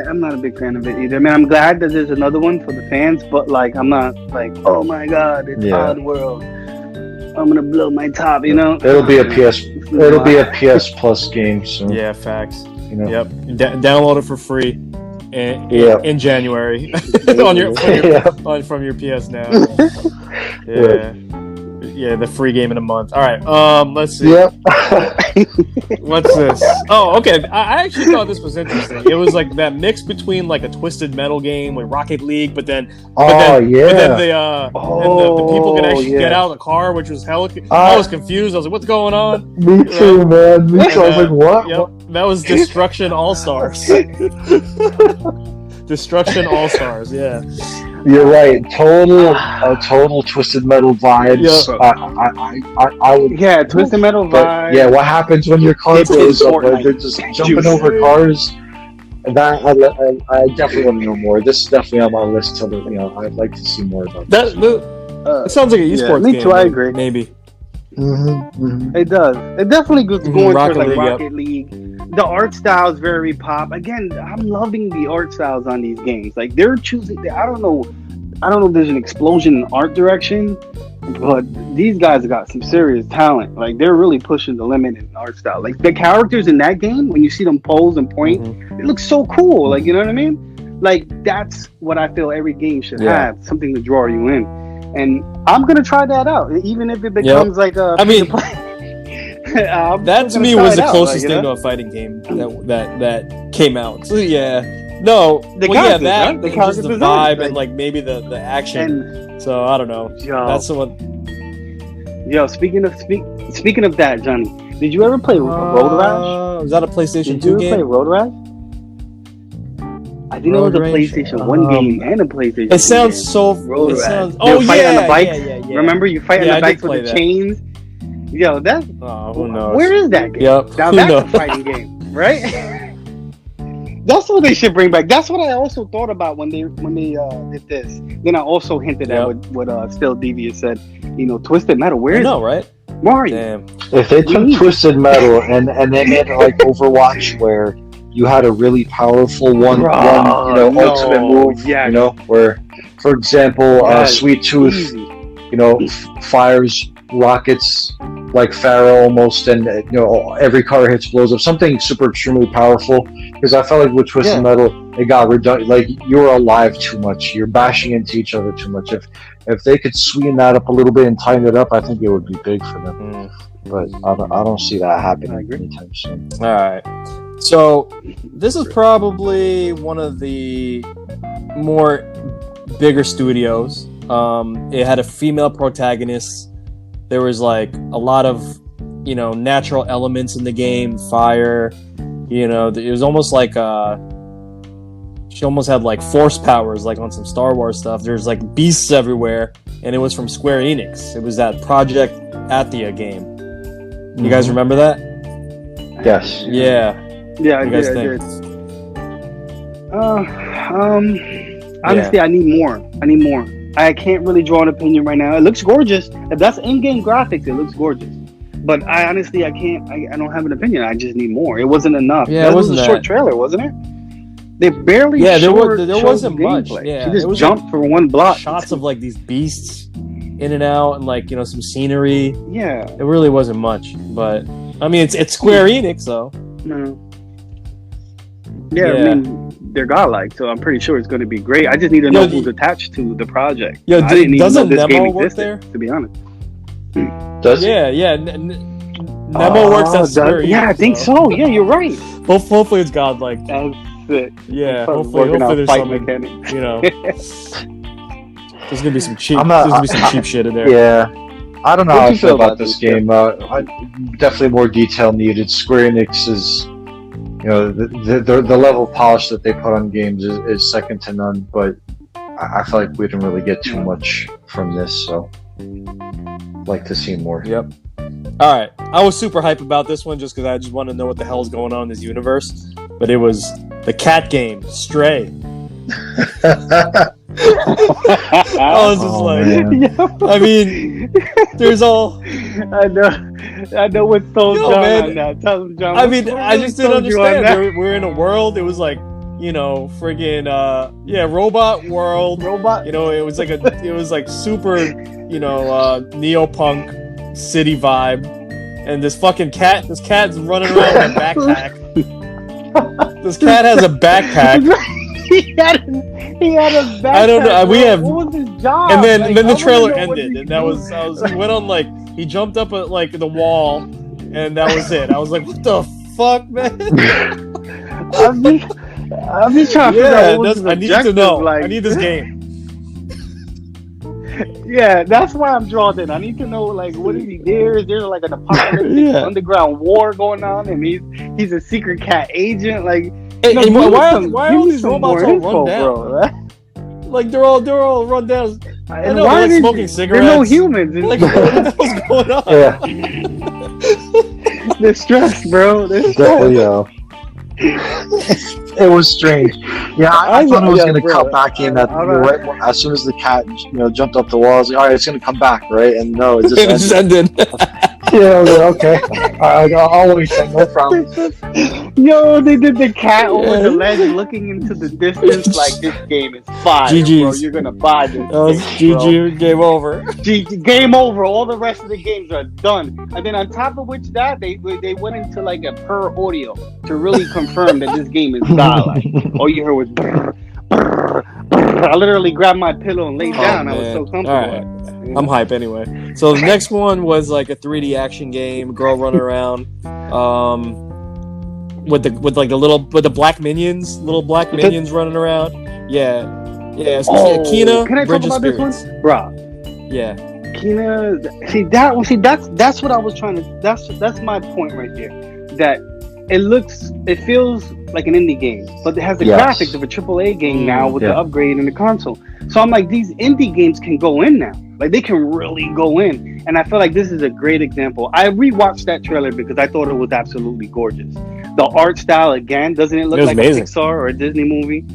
I'm not a big fan of it either. I mean, I'm glad that there's another one for the fans, but like, I'm not like, oh my god, it's Oddworld. I'm gonna blow my top, It'll be a PS. It'll be a PS Plus game soon. Yeah, facts. Yep. Download it for free. in January on from your PS Now. Yeah, the free game in a month. All right, let's see. Yep. What's this? Oh, okay. I actually thought this was interesting. It was like that mix between like a Twisted Metal game with Rocket League, but then the people can actually get out of the car, which was hell. I was confused. I was like, "What's going on?" Me too, man. Me too. I was like, "What?" Yep, that was Destruction All Stars. Destruction All Stars. Yeah. You're right. Total Twisted Metal vibes. Yeah. I would. Yeah, Twisted Metal vibes. Yeah, what happens when your car blows up? Fortnite. They're just jumping over cars. That I definitely want to know more. This is definitely on my list. I'd like to see more about that. It sounds like an esports game. Me too. I agree. Maybe. It does. It definitely goes going Rocket for like League, Rocket League. The art style is very pop. Again, I'm loving the art styles on these games. Like they're choosing. I don't know if there's an explosion in art direction, but these guys have got some serious talent. Like they're really pushing the limit in art style. Like the characters in that game, when you see them pose and point, it looks so cool. Like you know what I mean? Like that's what I feel every game should have. Something to draw you in. And I'm gonna try that out, even if it becomes like a. I mean, that to me was the closest thing to a fighting game that came out. So, yeah, no, the just the vibe and like maybe the action. So I don't know. That's the one. Yo, speaking of that, Johnny, did you ever play Road Rash? Was that a PlayStation 2 game? Did you ever play Road Rash? I think it was a PlayStation 1 game and a PlayStation 2 It sounds game. so... Road Rash. Sounds... Oh, yeah, on the bikes? Yeah. Remember, you fight on the bikes with the chains? Yo, that's... Oh, who knows? Where is that game? Yep. Now, that's a fighting game, right? That's what they should bring back. That's what I also thought about when they did this. Then I also hinted at what Still Devious said. Twisted Metal. Where are you? Damn. If they took Twisted Metal and they made it like Overwatch, where you had a really powerful ultimate move, where, for example, Sweet Tooth, fires rockets like Pharaoh almost, and every car hits blows up. Something super extremely powerful. Because I felt like with Twisted Metal, it got redundant. Like you're alive too much. You're bashing into each other too much. If they could sweeten that up a little bit and tighten it up, I think it would be big for them. But I don't see that happening anytime soon. All right. So this is probably one of the more bigger studios. It had a female protagonist. There was like a lot of, natural elements in the game, fire. It was almost like she almost had like force powers, like on some Star Wars stuff. There's like beasts everywhere, and it was from Square Enix. It was that Project Athia game. You guys remember that? Yes. Yeah. Yeah, I did. Honestly, I need more. I can't really draw an opinion right now. It looks gorgeous. If that's in-game graphics, it looks gorgeous. But I honestly, I don't have an opinion. I just need more. It wasn't enough. Yeah, it wasn't a short trailer, wasn't it? They barely. Yeah, there wasn't much. Yeah, she just jumped for one block. Shots of like these beasts in and out, and like some scenery. Yeah, it really wasn't much. But I mean, it's Square Enix, though. No. Yeah, I mean, they're godlike, so I'm pretty sure it's going to be great. I just need to know who's attached to the project. Yeah, I didn't even know this game Nemo work existed, there? to be honest. Does yeah. Nemo works at Square Enix. Yeah, I think so. Yeah, you're right. Hopefully it's godlike. That's it. Yeah, hopefully there's something. There's gonna be some cheap. There's gonna be some cheap shit in there. Yeah. I don't know how I feel about this game. Definitely more detail needed. Square Enix is, the level of polish that they put on games is second to none. But I feel like we didn't really get too much from this, so I'd like to see more. Yep. All right, I was super hyped about this one just because I just want to know what the hell is going on in this universe. But it was the cat game, Stray. I was just I mean, there's all. I know what's so John on that. Tell him, John. I mean, I just didn't understand. We're in a world. It was like, friggin' robot world. Robot. It was like super, neopunk city vibe, and this cat's running around with a backpack. This cat has a backpack. he had a backpack. I don't know. What was his job? And then Like, the I trailer wanna know what ended, he and that was he went on like he jumped up at like the wall, and that was it. I was like, what the fuck, man? I'm just trying to figure out what was his I need to objective, know. like- I need this game. Yeah, that's why I'm drawn in. I need to know, like, what is he there? Is there like an apocalyptic Yeah. underground war going on, and he's a secret cat agent? Like, Hey, no, and give me why some- are give all me these some robots more all info, run down? bro? Like they're all run down. I And know, why they're like did- smoking There's cigarettes. no humans. Like what the hell's going on? Yeah, They're stressed, bro. They're stressed. definitely. It was strange. Yeah, I thought it was going to bro, cut back in at I don't- right, as soon as the cat, jumped up the wall. I was like, all right, it's going to come back, right? And no, it just It just ended. Yeah, I was like, okay, all right, I'll wait. Then, no problem. Yo, they did the cat over the ledge looking into the distance like this game is fire, bro. GG's. You're gonna buy this. That was game, bro. GG. Game over. Game over. All the rest of the games are done. And then on top of which that they went into like a per audio to really confirm that this game is God. Like all you heard was brr, brr, brr. I literally grabbed my pillow and laid down. I was man. so comfortable. All right. I'm hype anyway. So the next one was like a 3D action game, girl running around, with the black minions, little black minions running around. Yeah. It's Kena. Can I talk Bridge of about this one, Spirits. bro? Yeah. Kena, that's what I was trying to. That's my point right there. That it feels like an indie game, but it has the Yes. graphics of a AAA game now with Yeah. the upgrade in the console. So I'm like, these indie games can go in now. Like they can really go in, and I feel like this is a great example. I rewatched that trailer because I thought it was absolutely gorgeous. The art style again, doesn't it look It was like amazing. a Pixar or a Disney movie?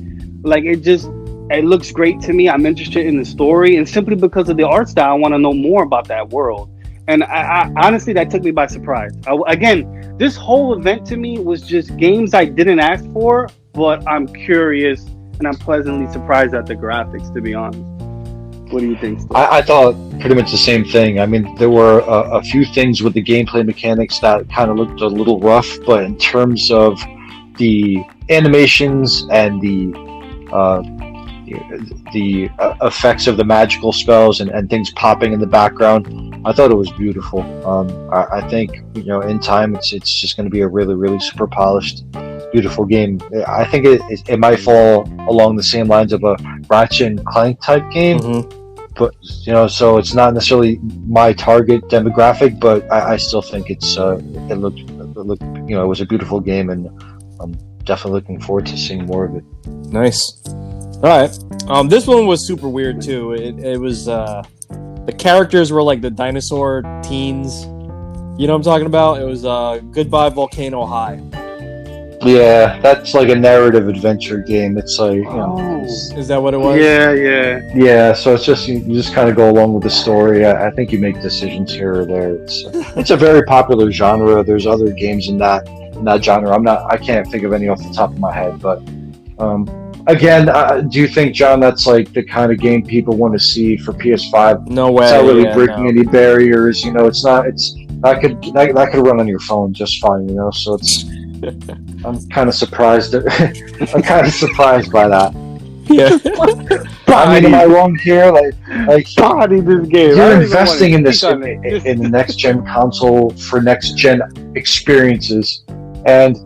Like it looks great to me. I'm interested in the story, and simply because of the art style, I want to know more about that world. And I honestly, that took me by surprise. Again, this whole event to me was just games I didn't ask for, but I'm curious and I'm pleasantly surprised at the graphics, to be honest. What do you think, Steve? I thought pretty much the same thing. I mean, there were a few things with the gameplay mechanics that kind of looked a little rough, but in terms of the animations and the effects of the magical spells and things popping in the background, I thought it was beautiful. I think in time it's just going to be a really, really super polished, beautiful game. I think it might fall along the same lines of a Ratchet and Clank type game. Mm-hmm. But so it's not necessarily my target demographic, but I still think it looked it was a beautiful game, and I'm definitely looking forward to seeing more of it. Nice. All right. This one was super weird too. It was the characters were like the dinosaur teens. You know what I'm talking about? It was Goodbye Volcano High. Yeah, that's like a narrative adventure game. It's like Is that what it was? Yeah. So it's just you just kind of go along with the story. I think you make decisions here or there. It's a very popular genre. There's other games in that genre. I can't think of any off the top of my head, but again, do you think, John, that's like the kind of game people want to see for PS5? No way. It's not really yeah, breaking no. any barriers. That could run on your phone just fine. So it's. I'm kind of surprised. I'm kind of surprised by that. Yeah. I mean, am I wrong here? Like Body this game. I you're don't even investing wanna in this speak on it. in the next gen console for next gen experiences, and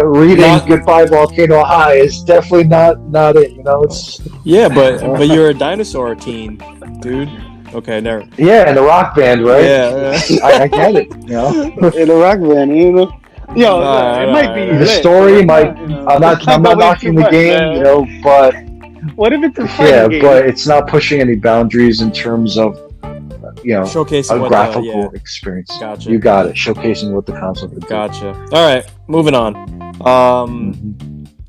reading Not- Goodbye Volcano High is definitely not it. It's Yeah, but you're a dinosaur teen, dude. Okay, never. and the rock band, right? Yeah. I get it. in a rock band, Yo, it might be The The lit, story but might. I'm not knocking the game, but what if it's a fighting yeah, game? but it's not pushing any boundaries in terms of Showcasing a what graphical experience. Gotcha. You got it. Showcasing what the console could do. Gotcha. All right, moving on.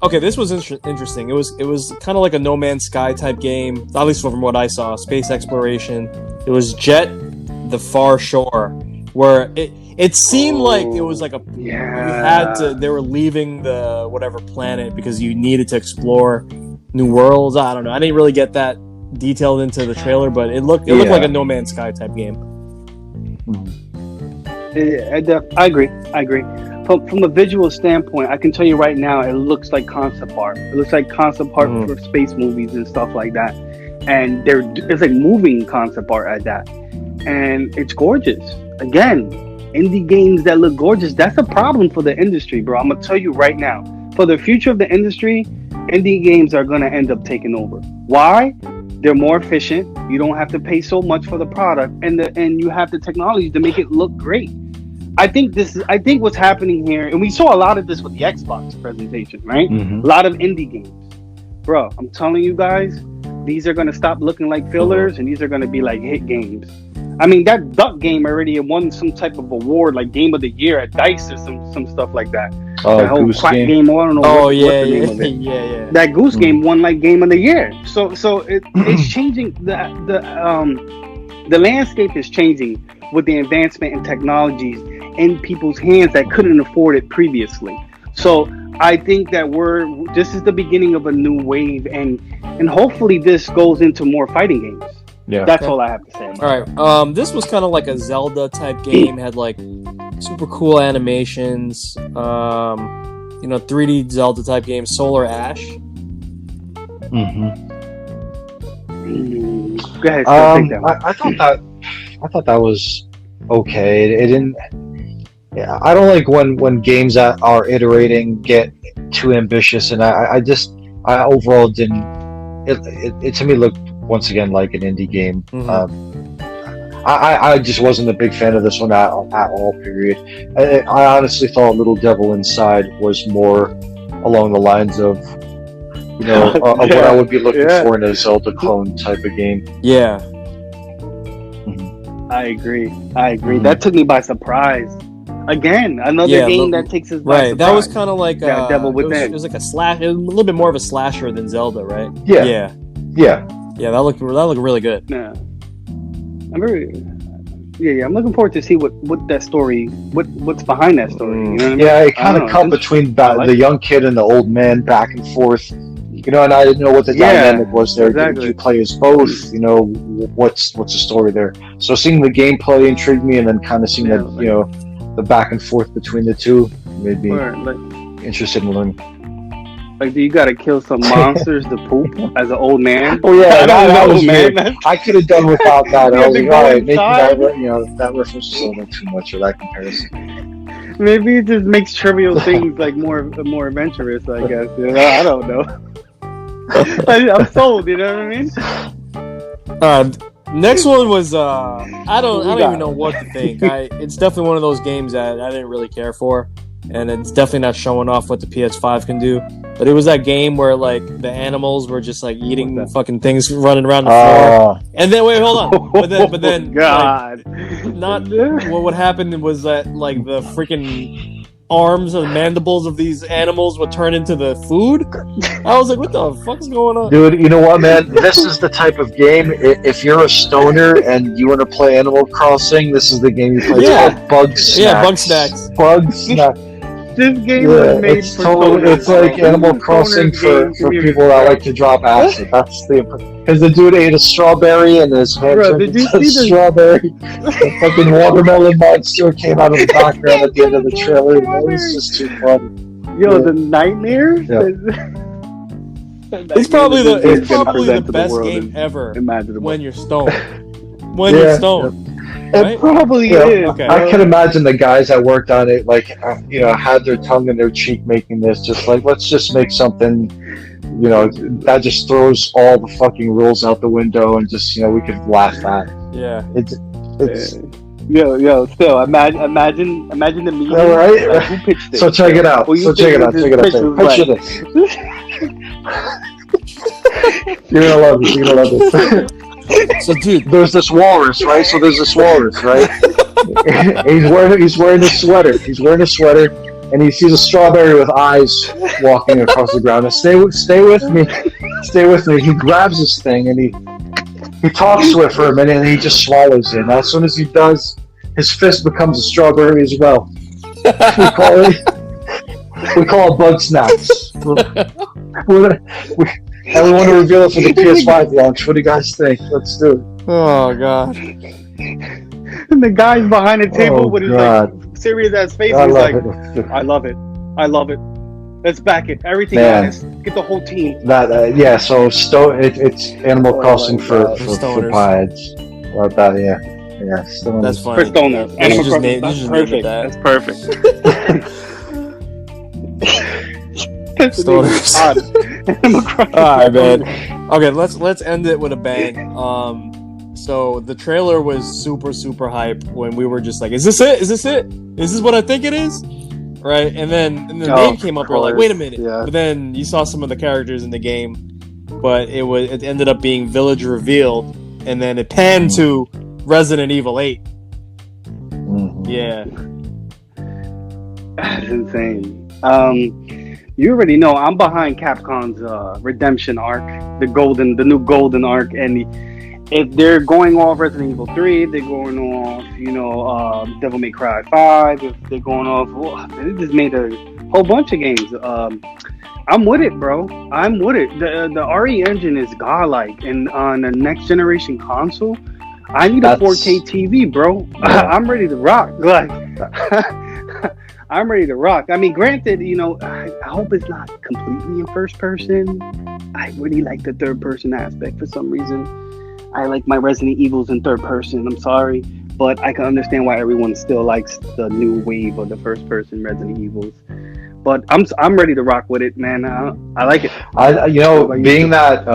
Okay, this was interesting. It was kind of like a No Man's Sky type game, at least from what I saw. Space exploration. It was Jet: The Far Shore, where it seemed like it was like they were leaving the whatever planet because you needed to explore new worlds. I don't know. I didn't really get that detailed into the trailer, but it looked like a No Man's Sky type game. I agree. from a visual standpoint, I can tell you right now, it looks like concept art. It looks like concept art for space movies and stuff like that. And it's like moving concept art at that. And it's gorgeous. Again, indie games that look gorgeous, that's a problem for the industry, bro. I'm going to tell you right now. For the future of the industry, indie games are going to end up taking over. Why? They're more efficient. You don't have to pay so much for the product, and you have the technology to make it look great. I think what's happening here, and we saw a lot of this with the Xbox presentation, right? A lot of indie games. Bro, I'm telling you guys, these are going to stop looking like fillers, and these are going to be like hit games. I mean, that Duck game already won some type of award, like Game of the Year at DICE or some stuff like that. Oh, that whole Goose Quack game. I don't know what the name of it. Yeah. That Goose game won like Game of the Year. So it's changing. The landscape is changing with the advancement in technologies in people's hands that couldn't afford it previously. So I think that this is the beginning of a new wave, and hopefully this goes into more fighting games. Yeah, that's all I have to say. All right. This was kind of like a Zelda type game. Had like super cool animations. 3D Zelda type game. Solar Ash. Go ahead. Take that one. I thought that was okay. It didn't. Yeah, I don't like when games that are iterating get too ambitious, and I overall didn't. It to me looked once again like an indie game. I just wasn't a big fan of this one at all. Period. I honestly thought Little Devil Inside was more along the lines of what I would be looking for in a Zelda clone type of game. Yeah. I agree. That took me by surprise. Again, another game that takes us by surprise. That was kind of like Devil Within. It was like a slash. It was a little bit more of a slasher than Zelda, right? Yeah. That looked really good. Yeah. I'm looking forward to see what that story, what's behind that story. You know what I mean? Yeah, it kind of cut between the young kid and the old man back and forth. And I didn't know what the dynamic was there. Exactly. Did you play as both? What's the story there? So seeing the gameplay intrigued me, and then kind of seeing the back and forth between the two made me interested in learning. Like, do you gotta kill some monsters to poop as an old man? Oh yeah, that was man. weird. I could have done without that. I was like, all right, making that reference was a little bit too much, or that comparison. Maybe it just makes trivial things like more adventurous, I guess. I don't know. I'm sold. You know what I mean? Next one was I don't even know what to think. It's definitely one of those games that I didn't really care for, and it's definitely not showing off what the PS5 can do. But it was that game where like the animals were just like eating the fucking things running around the floor. And then wait, hold on. But then God, what happened was that like the freaking arms and mandibles of these animals would turn into the food. I was like, what the fuck is going on? Dude, you know what, man? This is the type of game, if you're a stoner and you want to play Animal Crossing, this is the game you play. It's called Bug Snacks. Yeah, Bug Snacks. Bug Snacks. This game was made it's for it's like Animal Crossing for people that like to drop acid. That's because the dude ate a strawberry and his hand turned into a strawberry. The fucking watermelon monster came out of the background at the end of the trailer. It was just too funny. The nightmare. It's probably the best game ever. When you're stoned. You're stoned. It probably is. Okay. I can imagine the guys that worked on it, like, had their tongue in their cheek making this, just like, let's just make something, that just throws all the fucking rules out the window and just, we could laugh at. Yeah. It's. Still, imagine the meeting. All right. Like, who pitched it? So check it out. Check it out. Picture this. You're gonna love this. So, dude, there's this walrus, right? Right? he's wearing a sweater. And he sees a strawberry with eyes walking across the ground. And stay with me. He grabs this thing and he talks to it for a minute and he just swallows it. And as soon as he does, his fist becomes a strawberry as well. We call it Bug Snacks. And we want to reveal it for the PS5 launch. What do you guys think? Let's do it. Oh god. And the guy's behind the table with his God. like serious ass face. I He's love like, it. I love it. I love it. Let's back it. Everything Man. honest. Get the whole team. Yeah. So it's Animal Oh Crossing my for God. pieds. About that, yeah. Stoners. That's funny. For stoners. You Animal just Crossing. name- you That's just named it perfect. that. That's perfect. Stoners. Animal Crossing. All right, man. Okay, let's end it with a bang. So the trailer was super hype when we were just like, "Is this it? Is this it? Is this what I think it is?" Right? And then the name came up. We're like, "Wait a minute!" Yeah. But then you saw some of the characters in the game, but it ended up being Village Revealed, and then it panned to Resident Evil 8. Mhm. Yeah. That's insane. You already know I'm behind Capcom's redemption arc, the new golden arc, and if they're going off Resident Evil 3, they're going off, Devil May Cry 5. If they're going off, they just made a whole bunch of games. I'm with it, bro. I'm with it. The RE engine is godlike, and on the next generation console, I need a 4K TV, bro. Yeah. I'm ready to rock. Like, I'm ready to rock. I mean, granted, I hope it's not completely in first person. I really like the third person aspect for some reason. I like my Resident Evils in third person. I'm sorry, but I can understand why everyone still likes the new wave of the first person Resident Evils. But I'm ready to rock with it, man. I like it. Being that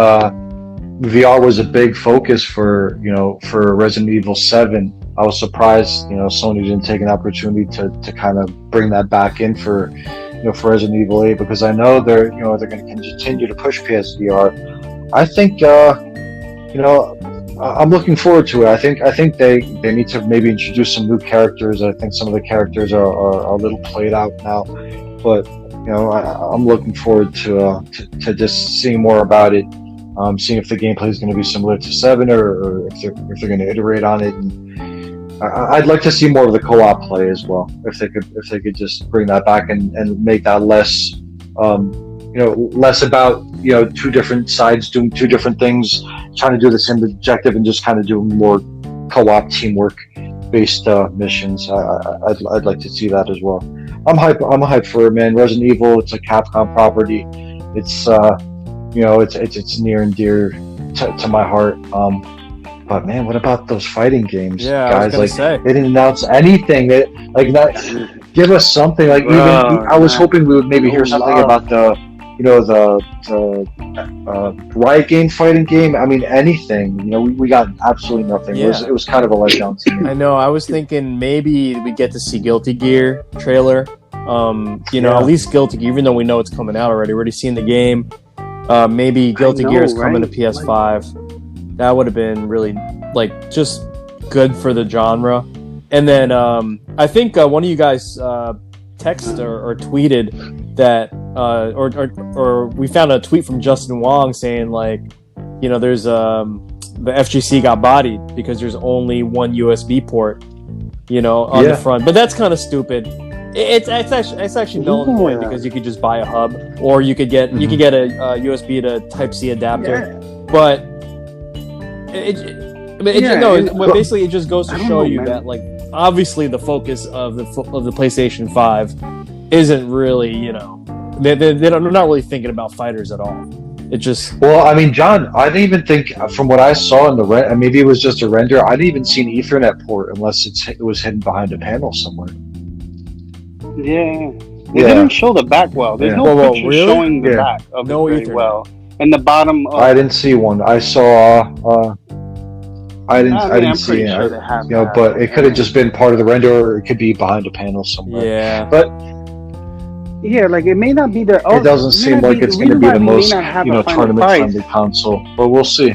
VR was a big focus for Resident Evil 7, I was surprised Sony didn't take an opportunity to kind of bring that back in for for Resident Evil 8, because I know they're going to continue to push PSVR. I think I'm looking forward to it. I think they need to maybe introduce some new characters. I think some of the characters are a little played out now, but I'm looking forward to just seeing more about it. Seeing if the gameplay is going to be similar to 7, or if they're going to iterate on it. And I'd like to see more of the co-op play as well. If they could just bring that back and make that less less about two different sides doing two different things, trying to do the same objective, and just kind of doing more co-op teamwork based missions. I'd like to see that as well. I'm hyped for it, man. Resident Evil, it's a Capcom property. It's it's near and dear to my heart. But man, what about those fighting games, Yeah, guys? I was gonna say. They didn't announce anything. Give us something. Like, even I was hoping we would maybe hear something about the Riot Game fighting game. I mean, anything. We got absolutely nothing. Yeah. It was kind of a letdown to me. I know. I was thinking maybe we get to see Guilty Gear trailer. At least Guilty Gear, even though we know it's coming out already. We're already seen the game. Maybe Guilty Gear is coming to PS5. That would have been really just good for the genre. And then I think one of you guys texted or tweeted that, or we found a tweet from Justin Wong saying there's the FGC got bodied because there's only one USB port, on the front. But that's kind of stupid. It's actually null and void, because you could just buy a hub, or you could get a USB to Type C adapter. But basically it just goes to show you that obviously the focus of the PlayStation 5 isn't really they're not really thinking about fighters at all. It just John, I didn't even think, from what I saw in the maybe it was just a render, I didn't even see an Ethernet port unless it was hidden behind a panel somewhere. Yeah. They didn't show the back well. There's no picture showing the back of it very Ethernet. well. And the bottom. I didn't see one. I saw. I didn't see it. Sure they have but it could have just been part of the render, or it could be behind a panel somewhere. Yeah. But it may not be the. it doesn't seem like it's going to be the most tournament-friendly price. console. But we'll see.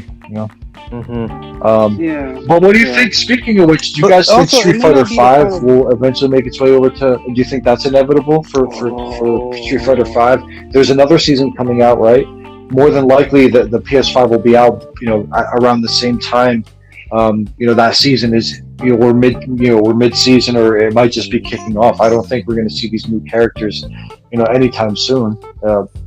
Mm-hmm. But what do you think? Speaking of which, do you guys think also, Street it may Fighter not be 5 will eventually make its way over to? Do you think that's inevitable for Street Fighter 5? There's another season coming out, right? More than likely, the PS5 will be out, around the same time. That season is, we're mid-season, or it might just be kicking off. I don't think we're going to see these new characters, anytime soon.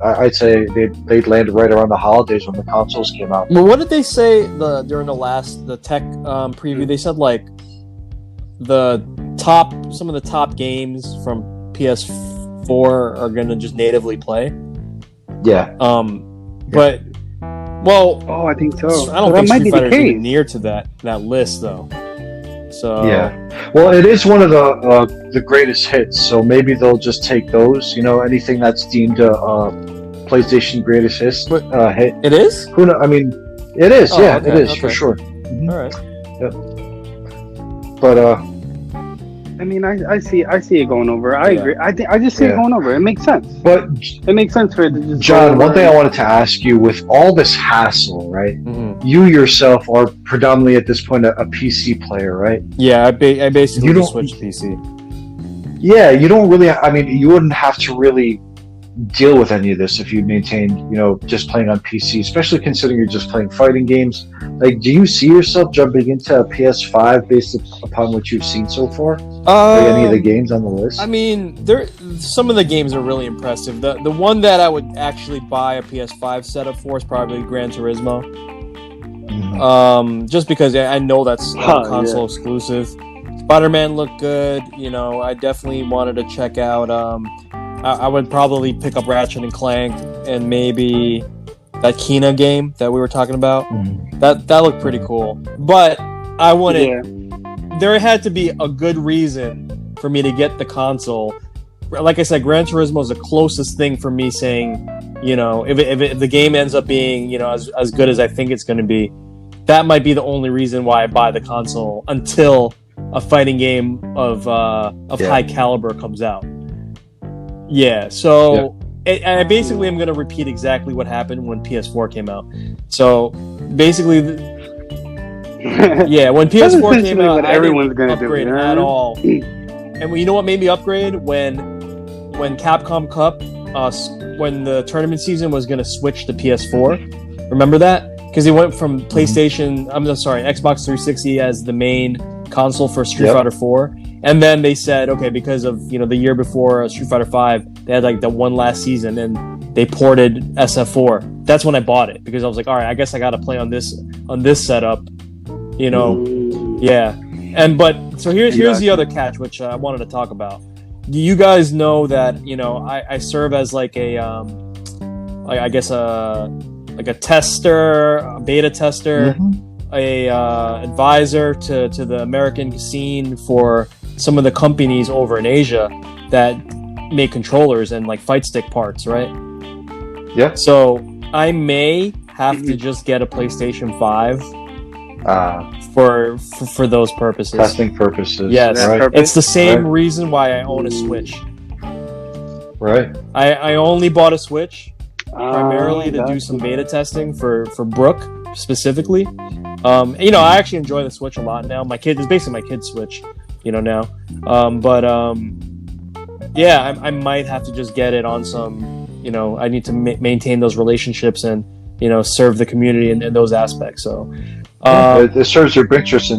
I'd say they'd land right around the holidays when the consoles came out. Well, what did they say during the tech preview? They said some of the top games from PS4 are gonna just natively play. Yeah. But I think so. I don't So think that might Street be the Fighter is even case. near to that list though. So Yeah. Well, it is one of the greatest hits, so maybe they'll just take those. You know, anything that's deemed a PlayStation greatest hit. it is. Who know? I mean, it is. Oh, yeah, okay, it is for okay. sure. All right. But I mean, I see it going over. I Yeah. agree. I just see it Yeah. going over. It makes sense. but It makes sense for it to just. John, go one over. thing I wanted to ask you: with all this hassle, right? Mhm. You yourself are predominantly at this point a PC player, right? Yeah, I basically You just don't- switched to PC. Yeah, you don't really. I mean, you wouldn't have to really deal with any of this if you maintained, just playing on PC. Especially considering you're just playing fighting games. Like, do you see yourself jumping into a PS5 based upon what you've seen so far? Like any of the games on the list? I mean, some of the games are really impressive. The one that I would actually buy a PS5 setup for is probably Gran Turismo. Mhm. Just because I know that's console Yeah. exclusive. Spider-Man looked good. I definitely wanted to check out. I would probably pick up Ratchet and Clank and maybe that Kena game that we were talking about. Mhm. That looked pretty cool. But I wanted. Yeah. There had to be a good reason for me to get the console. Like I said, Gran Turismo is the closest thing for me saying, if the game ends up being, as good as I think it's going to be, that might be the only reason why I buy the console until a fighting game of Yeah. high caliber comes out. Yeah, so I basically am going to repeat exactly what happened when PS4 came out. So basically, yeah, when That's PS4 came essentially out, what I everyone's didn't gonna do, upgrade you know? at all. And you know what made me upgrade? When Capcom Cup, when the tournament season was going to switch to PS4. Remember that? Because they went from PlayStation, Xbox 360 as the main console for Street Yep. Fighter 4. And then they said, okay, because of, the year before Street Fighter 5, they had like the one last season and they ported SF4. That's when I bought it because I was like, all right, I guess I got to play on this setup, Yeah. So here's the other catch, which I wanted to talk about. Do you guys know that, I serve as like a, I guess like a tester, a beta tester, a advisor to the American scene for some of the companies over in Asia that make controllers and like fight stick parts, right? Yeah. So I may have to just get a PlayStation 5 for those purposes. Testing purposes. Yes, Right. it's the same Right. reason why I own a Switch. Right. I only bought a Switch primarily to do that's- some beta testing for Brooke specifically. I actually enjoy the Switch a lot now. It's basically my kid's Switch, now. I might have to just get it on some. I need to maintain those relationships and serve the community in those aspects. So. It serves your business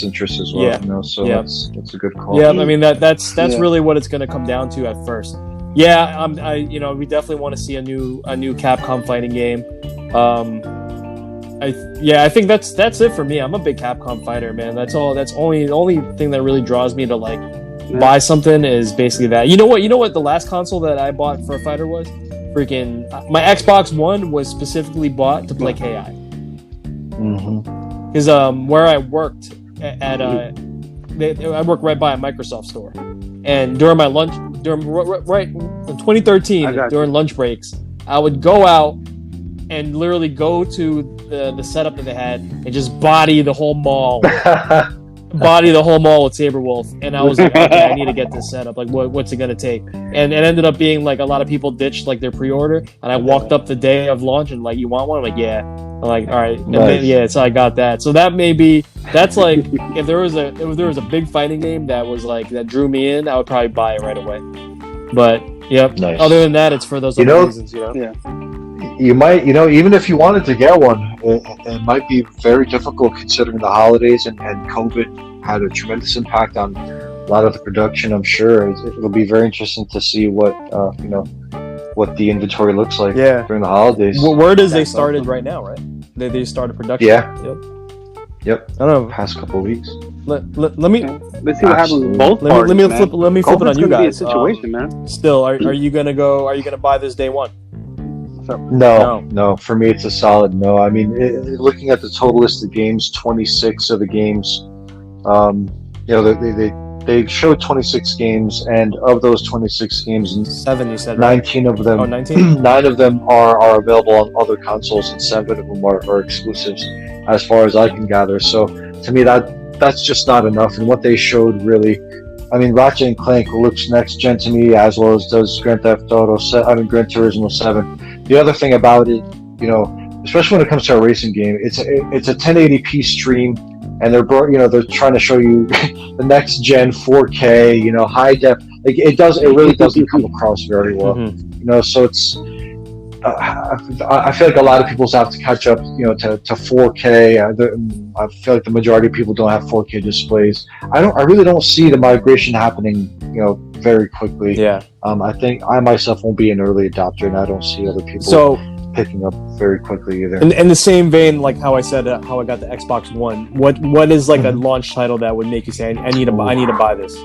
interests as well, Yeah. So Yeah. that's a good call. Yeah, I mean that's Yeah. really what it's going to come down to at first. Yeah, we definitely want to see a new Capcom fighting game. I think that's it for me. I'm a big Capcom fighter, man. That's all. That's the only thing that really draws me to like buy something is basically that. You know what the last console that I bought for a fighter was? Freaking my Xbox One was specifically bought to play KI. Mm-hmm. Because where I worked I worked right by a Microsoft store, and during my lunch, right in 2013, during lunch breaks, I would go out and literally go to the setup that they had and just body the whole mall with Saberwolf. And I was like, okay, I need to get this set up. Like, what's it gonna take? And it ended up being like a lot of people ditched like their pre-order, and I walked up the day of launch and like, you want one? I'm like, yeah. I'm like, all right, and then, so I got that. So that's like if there was a big fighting game that drew me in, I would probably buy it right away. But yep. Nice. Other than that, it's for those other reasons, Yeah. You might, even if you wanted to get one, it might be very difficult considering the holidays and COVID had a tremendous impact on a lot of the production. I'm sure it'll be very interesting to see what the inventory looks like during the holidays. Well, word is they started right now, right? They started production. Yeah. Yep. Yep. I don't know. Past couple of weeks. let me Let's see what happens with both parties. let me flip it on you guys. Be a situation, man. Still, are you gonna buy this day one? No. For me, it's a solid no. I mean, looking at the total list of games, 26 of the games, they showed 26 games, and of those 26 games, 7 you said, 19 of them, 19? 9 of them are available on other consoles, and 7 of them are exclusives, as far as I can gather. So to me, that's just not enough. And what they showed really, I mean, Ratchet and Clank looks next gen to me, as well as does Gran Turismo 7. The other thing about it, especially when it comes to a racing game, it's a 1080p stream, and they're trying to show you the next gen 4K, high def. Like it really doesn't come across very well. So it's. I feel like a lot of people have to catch up, to 4K. I feel like the majority of people don't have 4K displays. I really don't see the migration happening, very quickly. Yeah. I think I myself won't be an early adopter, and I don't see other people picking up very quickly either. In the same vein, like how I said, how I got the Xbox One. What is like a launch title that would make you say, I need to buy this?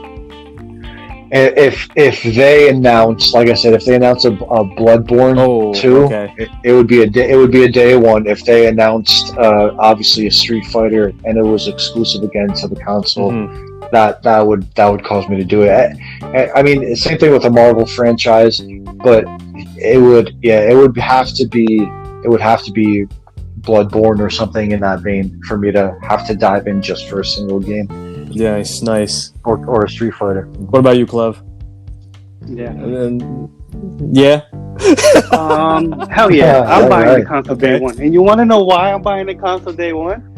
If they announce, like I said, if they announce a Bloodborne 2, okay. it would be a day one. If they announced obviously a Street Fighter and it was exclusive again to the console, that would cause me to do it. I mean, same thing with the Marvel franchise, but it would have to be Bloodborne or something in that vein for me to have to dive in just for a single game. Yeah, nice. Or a Street Fighter. What about you, Clev? Yeah. Yeah. Hell yeah. I'm buying the console day one. And you want to know why I'm buying the console day one?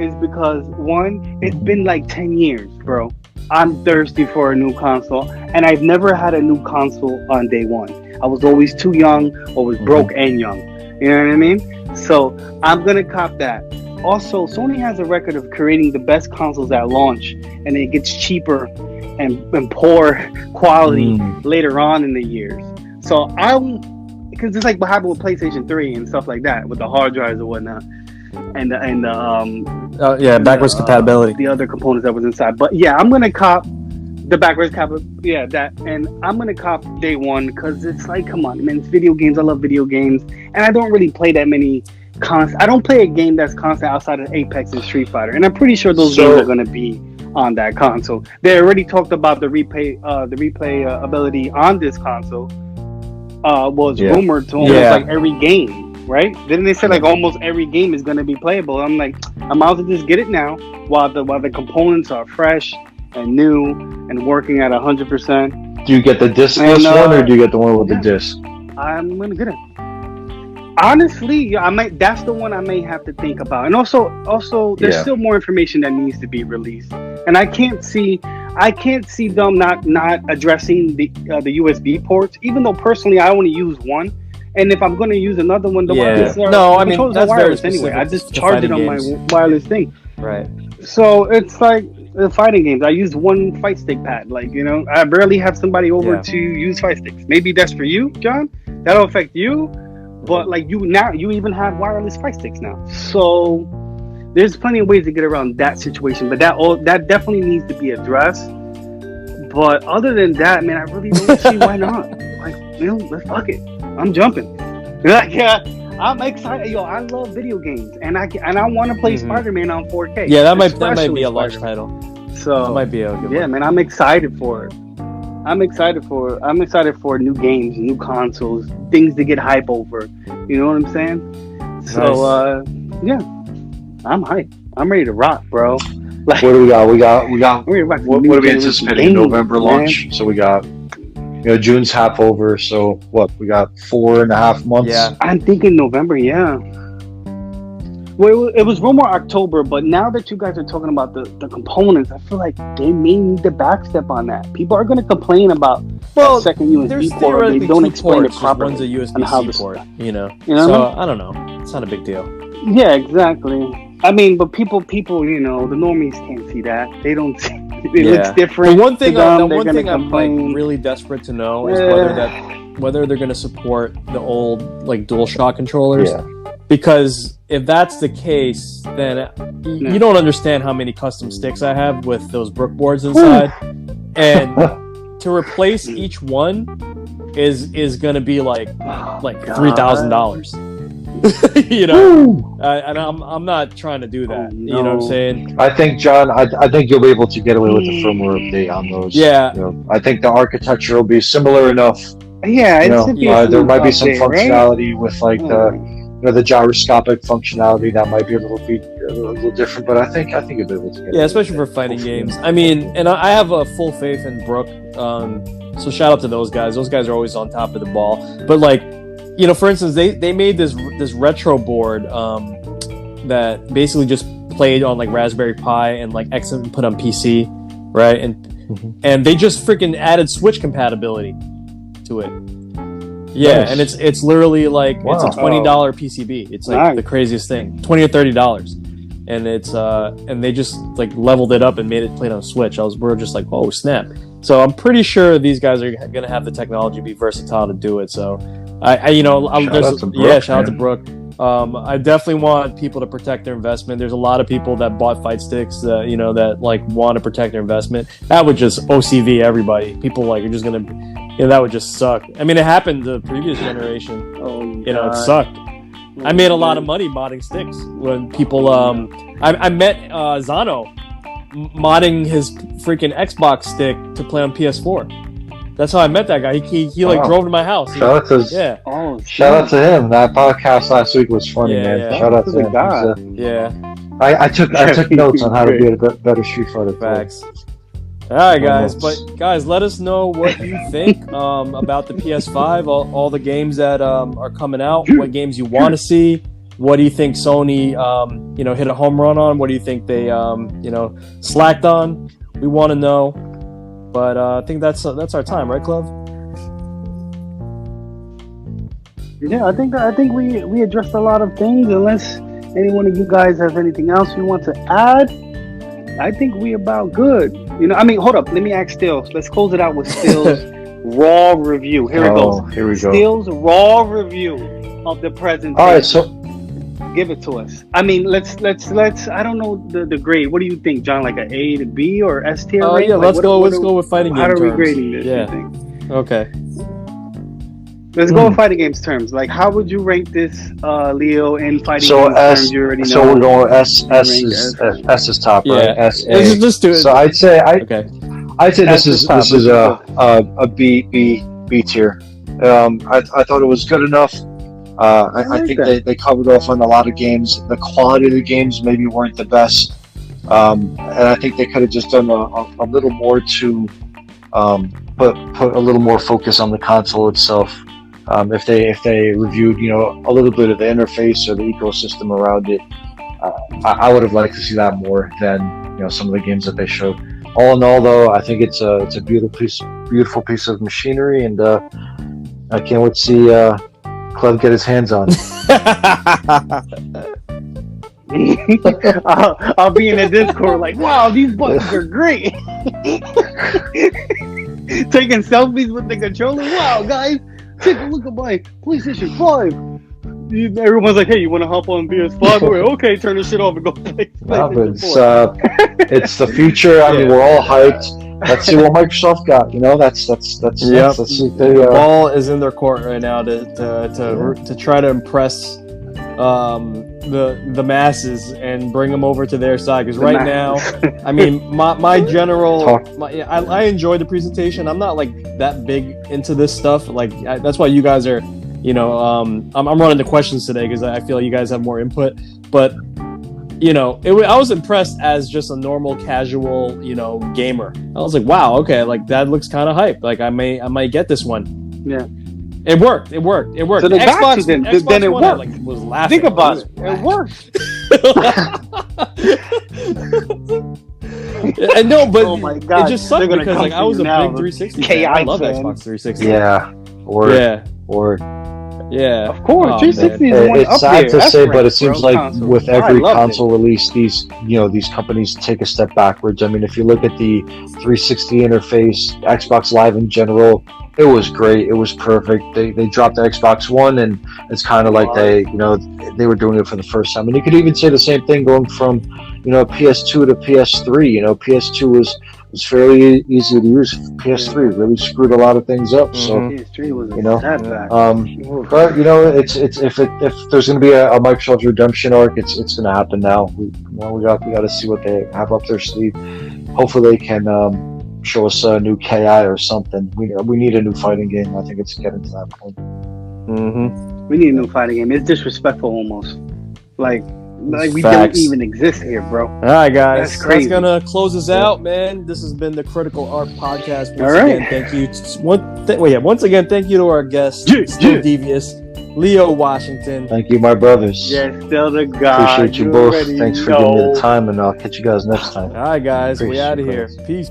Is because, one, it's been like 10 years, bro. I'm thirsty for a new console, and I've never had a new console on day one. I was always too young, always broke and young. You know what I mean? So I'm going to cop that. Also, Sony has a record of creating the best consoles at launch, and it gets cheaper and poor quality later on in the years. So because it's like what happened with PlayStation 3 and stuff like that, with the hard drives and whatnot, and backwards compatibility, the other components that was inside. But yeah, I'm gonna cop the backwards compatibility. Yeah, that, and I'm gonna cop day one because it's like, come on, man, it's video games. I love video games, and I don't really play that many. I don't play a game that's constant outside of Apex and Street Fighter, and I'm pretty sure those games are going to be on that console. They already talked about the replay ability on this console. Was rumored to almost like every game, right? Didn't they say like almost every game is going to be playable? I'm like, I might as well just get it now while the components are fresh and new and working at 100%. Do you get the discless one, or do you get the one with the disc? I'm going to get it. Honestly, that's the one I may have to think about. And also, there's still more information that needs to be released. And I can't see them not addressing the USB ports. Even though personally, I only use one. And if I'm going to use another one, that's wireless anyway. I just charge it on my wireless thing. Right. So it's like the fighting games. I use one fight stick pad. Like, I barely have somebody over to use fight sticks. Maybe that's for you, John. That'll affect you. But like you even have wireless fight sticks now. So there's plenty of ways to get around that situation. But that definitely needs to be addressed. But other than that, man, I really don't see why not. Like, let's fuck it. I'm jumping. I'm excited. Yo, I love video games, and I want to play Spider-Man on 4K. Yeah, that might be a large title. So that might be a good one. Man, I'm excited for it. I'm excited for new games, new consoles, things to get hype over. You know what I'm saying? Nice. So I'm hyped. I'm ready to rock, bro. Like, what do we got? We got. What are we anticipating? November launch. Man. So we got. June's half over. So what? We got 4.5 months. Yeah. I'm thinking November. Yeah. Well, it was rumored October, but now that you guys are talking about the components, I feel like they may need to backstep on that. People are going to complain about that second USB port. They don't explain it properly. One's a USB-C port, So I don't know. It's not a big deal. Yeah, exactly. I mean, but people, the normies can't see that. They don't see it. Looks different. The one thing I'm like really desperate to know is whether they're going to support the old like DualShock controllers. Yeah. Because if that's the case, then you don't understand how many custom sticks I have with those Brook boards inside, and to replace each one is gonna be like $3,000. You know, and I'm not trying to do that. You know what I'm saying? I think, John, I think you'll be able to get away with the firmware update on those. Yeah. You know, I think the architecture will be similar enough. Yeah, there might be some functionality with like the gyroscopic functionality that might be a little different, but I think you'll be able to get Yeah, especially for fighting games. I mean, and I have a full faith in Brook. So shout out to those guys. Those guys are always on top of the ball. But like, you know, for instance, they made this retro board that basically just played on like Raspberry Pi and like X input on PC, right? And they just freaking added Switch compatibility to it. Yeah, Nice. and it's literally like it's a $20 PCB. It's like Nice. the craziest thing, $20 or $30, and it's and they just like leveled it up and made it play on Switch. We're just like, oh snap! So I'm pretty sure these guys are gonna have the technology to be versatile to do it. So shout out to Brook. I definitely want people to protect their investment. There's a lot of people that bought fight sticks that that like want to protect their investment. That would just OCV everybody. People like are just gonna. That would just suck. I mean, it happened the previous generation. It sucked. I made a lot of money modding sticks when people. I met Zano modding his freaking Xbox stick to play on PS4. That's how I met that guy. He drove to my house. Shout out to him. That podcast last week was funny, man. Yeah. Shout out to him. I took notes on how to be a better Street Fighter player. Facts. All right, guys. But guys, let us know what you think about the PS5. All the games that are coming out. What games you want to see? What do you think Sony, hit a home run on? What do you think they, slacked on? We want to know. But I think that's our time, right, Cleve? Yeah, I think we addressed a lot of things. Unless any one of you guys has anything else you want to add, I think we about good. Hold up. Let me ask Stills. Let's close it out with Stills' raw review. Here it goes. Here we go. Stills' raw review of the presentation. All right, so give it to us. I mean, let's. I don't know the grade. What do you think, John? Like an A to B or S tier? Yeah. Let's go with fighting game terms. How are we grading this? Yeah. You think? Okay. Let's go with fighting games terms. Like, how would you rank this, Leo, in fighting so games terms? You already know. So we're going with S. S is top, right? S. A. Just do it. So I'd say this is a B tier. I thought it was good enough. I think they covered off on a lot of games. The quality of the games maybe weren't the best, and I think they could have just done a little more to put a little more focus on the console itself. If they reviewed a little bit of the interface or the ecosystem around it, I would have liked to see that more than some of the games that they showed. All in all, though, I think it's a beautiful piece of machinery, and I can't wait to see Cleve get his hands on it. I'll be in the Discord like, wow, these buttons are great. Taking selfies with the controller. Wow, guys, take a look at my PlayStation 5. Everyone's like, hey, you want to hop on PS5? Okay, turn this shit off and go play PlayStation 4. It's the future. I mean, we're all hyped. Let's see what Microsoft got. That's the ball is in their court right now to try to impress the masses and bring them over to their side. Because right now, I mean, my general, I enjoyed the presentation. I'm not like that big into this stuff. Like that's why you guys are, I'm running the questions today because I feel you guys have more input. But I was impressed as just a normal, casual, gamer. I was like, wow, okay, like that looks kind of hype. Like I might get this one. Yeah. It worked. So the Xbox, then it One, worked. I, was laughing. Think about it. It worked. I know, but oh my God. It just sucked because I was a big 360 fan. I love Xbox 360. Yeah. Of course, 360 is one it's up sad there. to That's say, right, but it seems like console. with every console release, these companies take a step backwards. I mean, if you look at the 360 interface, Xbox Live in general, It was great. It was perfect. They dropped the Xbox One, and it's kind of like they were doing it for the first time. And you could even say the same thing going from, PS2 to PS3. PS2 was fairly easy to use. PS3 really screwed a lot of things up. So PS3 was a setback. but it's if there's going to be a Microsoft redemption arc, it's going to happen now. We got to see what they have up their sleeve. Hopefully they can show us a new KI or something. We need a new fighting game. I think it's getting to that point. We need a new fighting game. It's disrespectful almost. Like we Facts. don't even exist here, bro. All right, guys. That's crazy. That's gonna close us out, man. This has been the Critical Art Podcast. Once All right. again, thank you. Once again, thank you to our guest, Still Devious, Leo Washington. Thank you, my brothers. Yeah, still the guy. Appreciate you both. Thanks for giving me the time, and I'll catch you guys next time. All right, guys. We Appreciate out of you, here. brothers. Peace.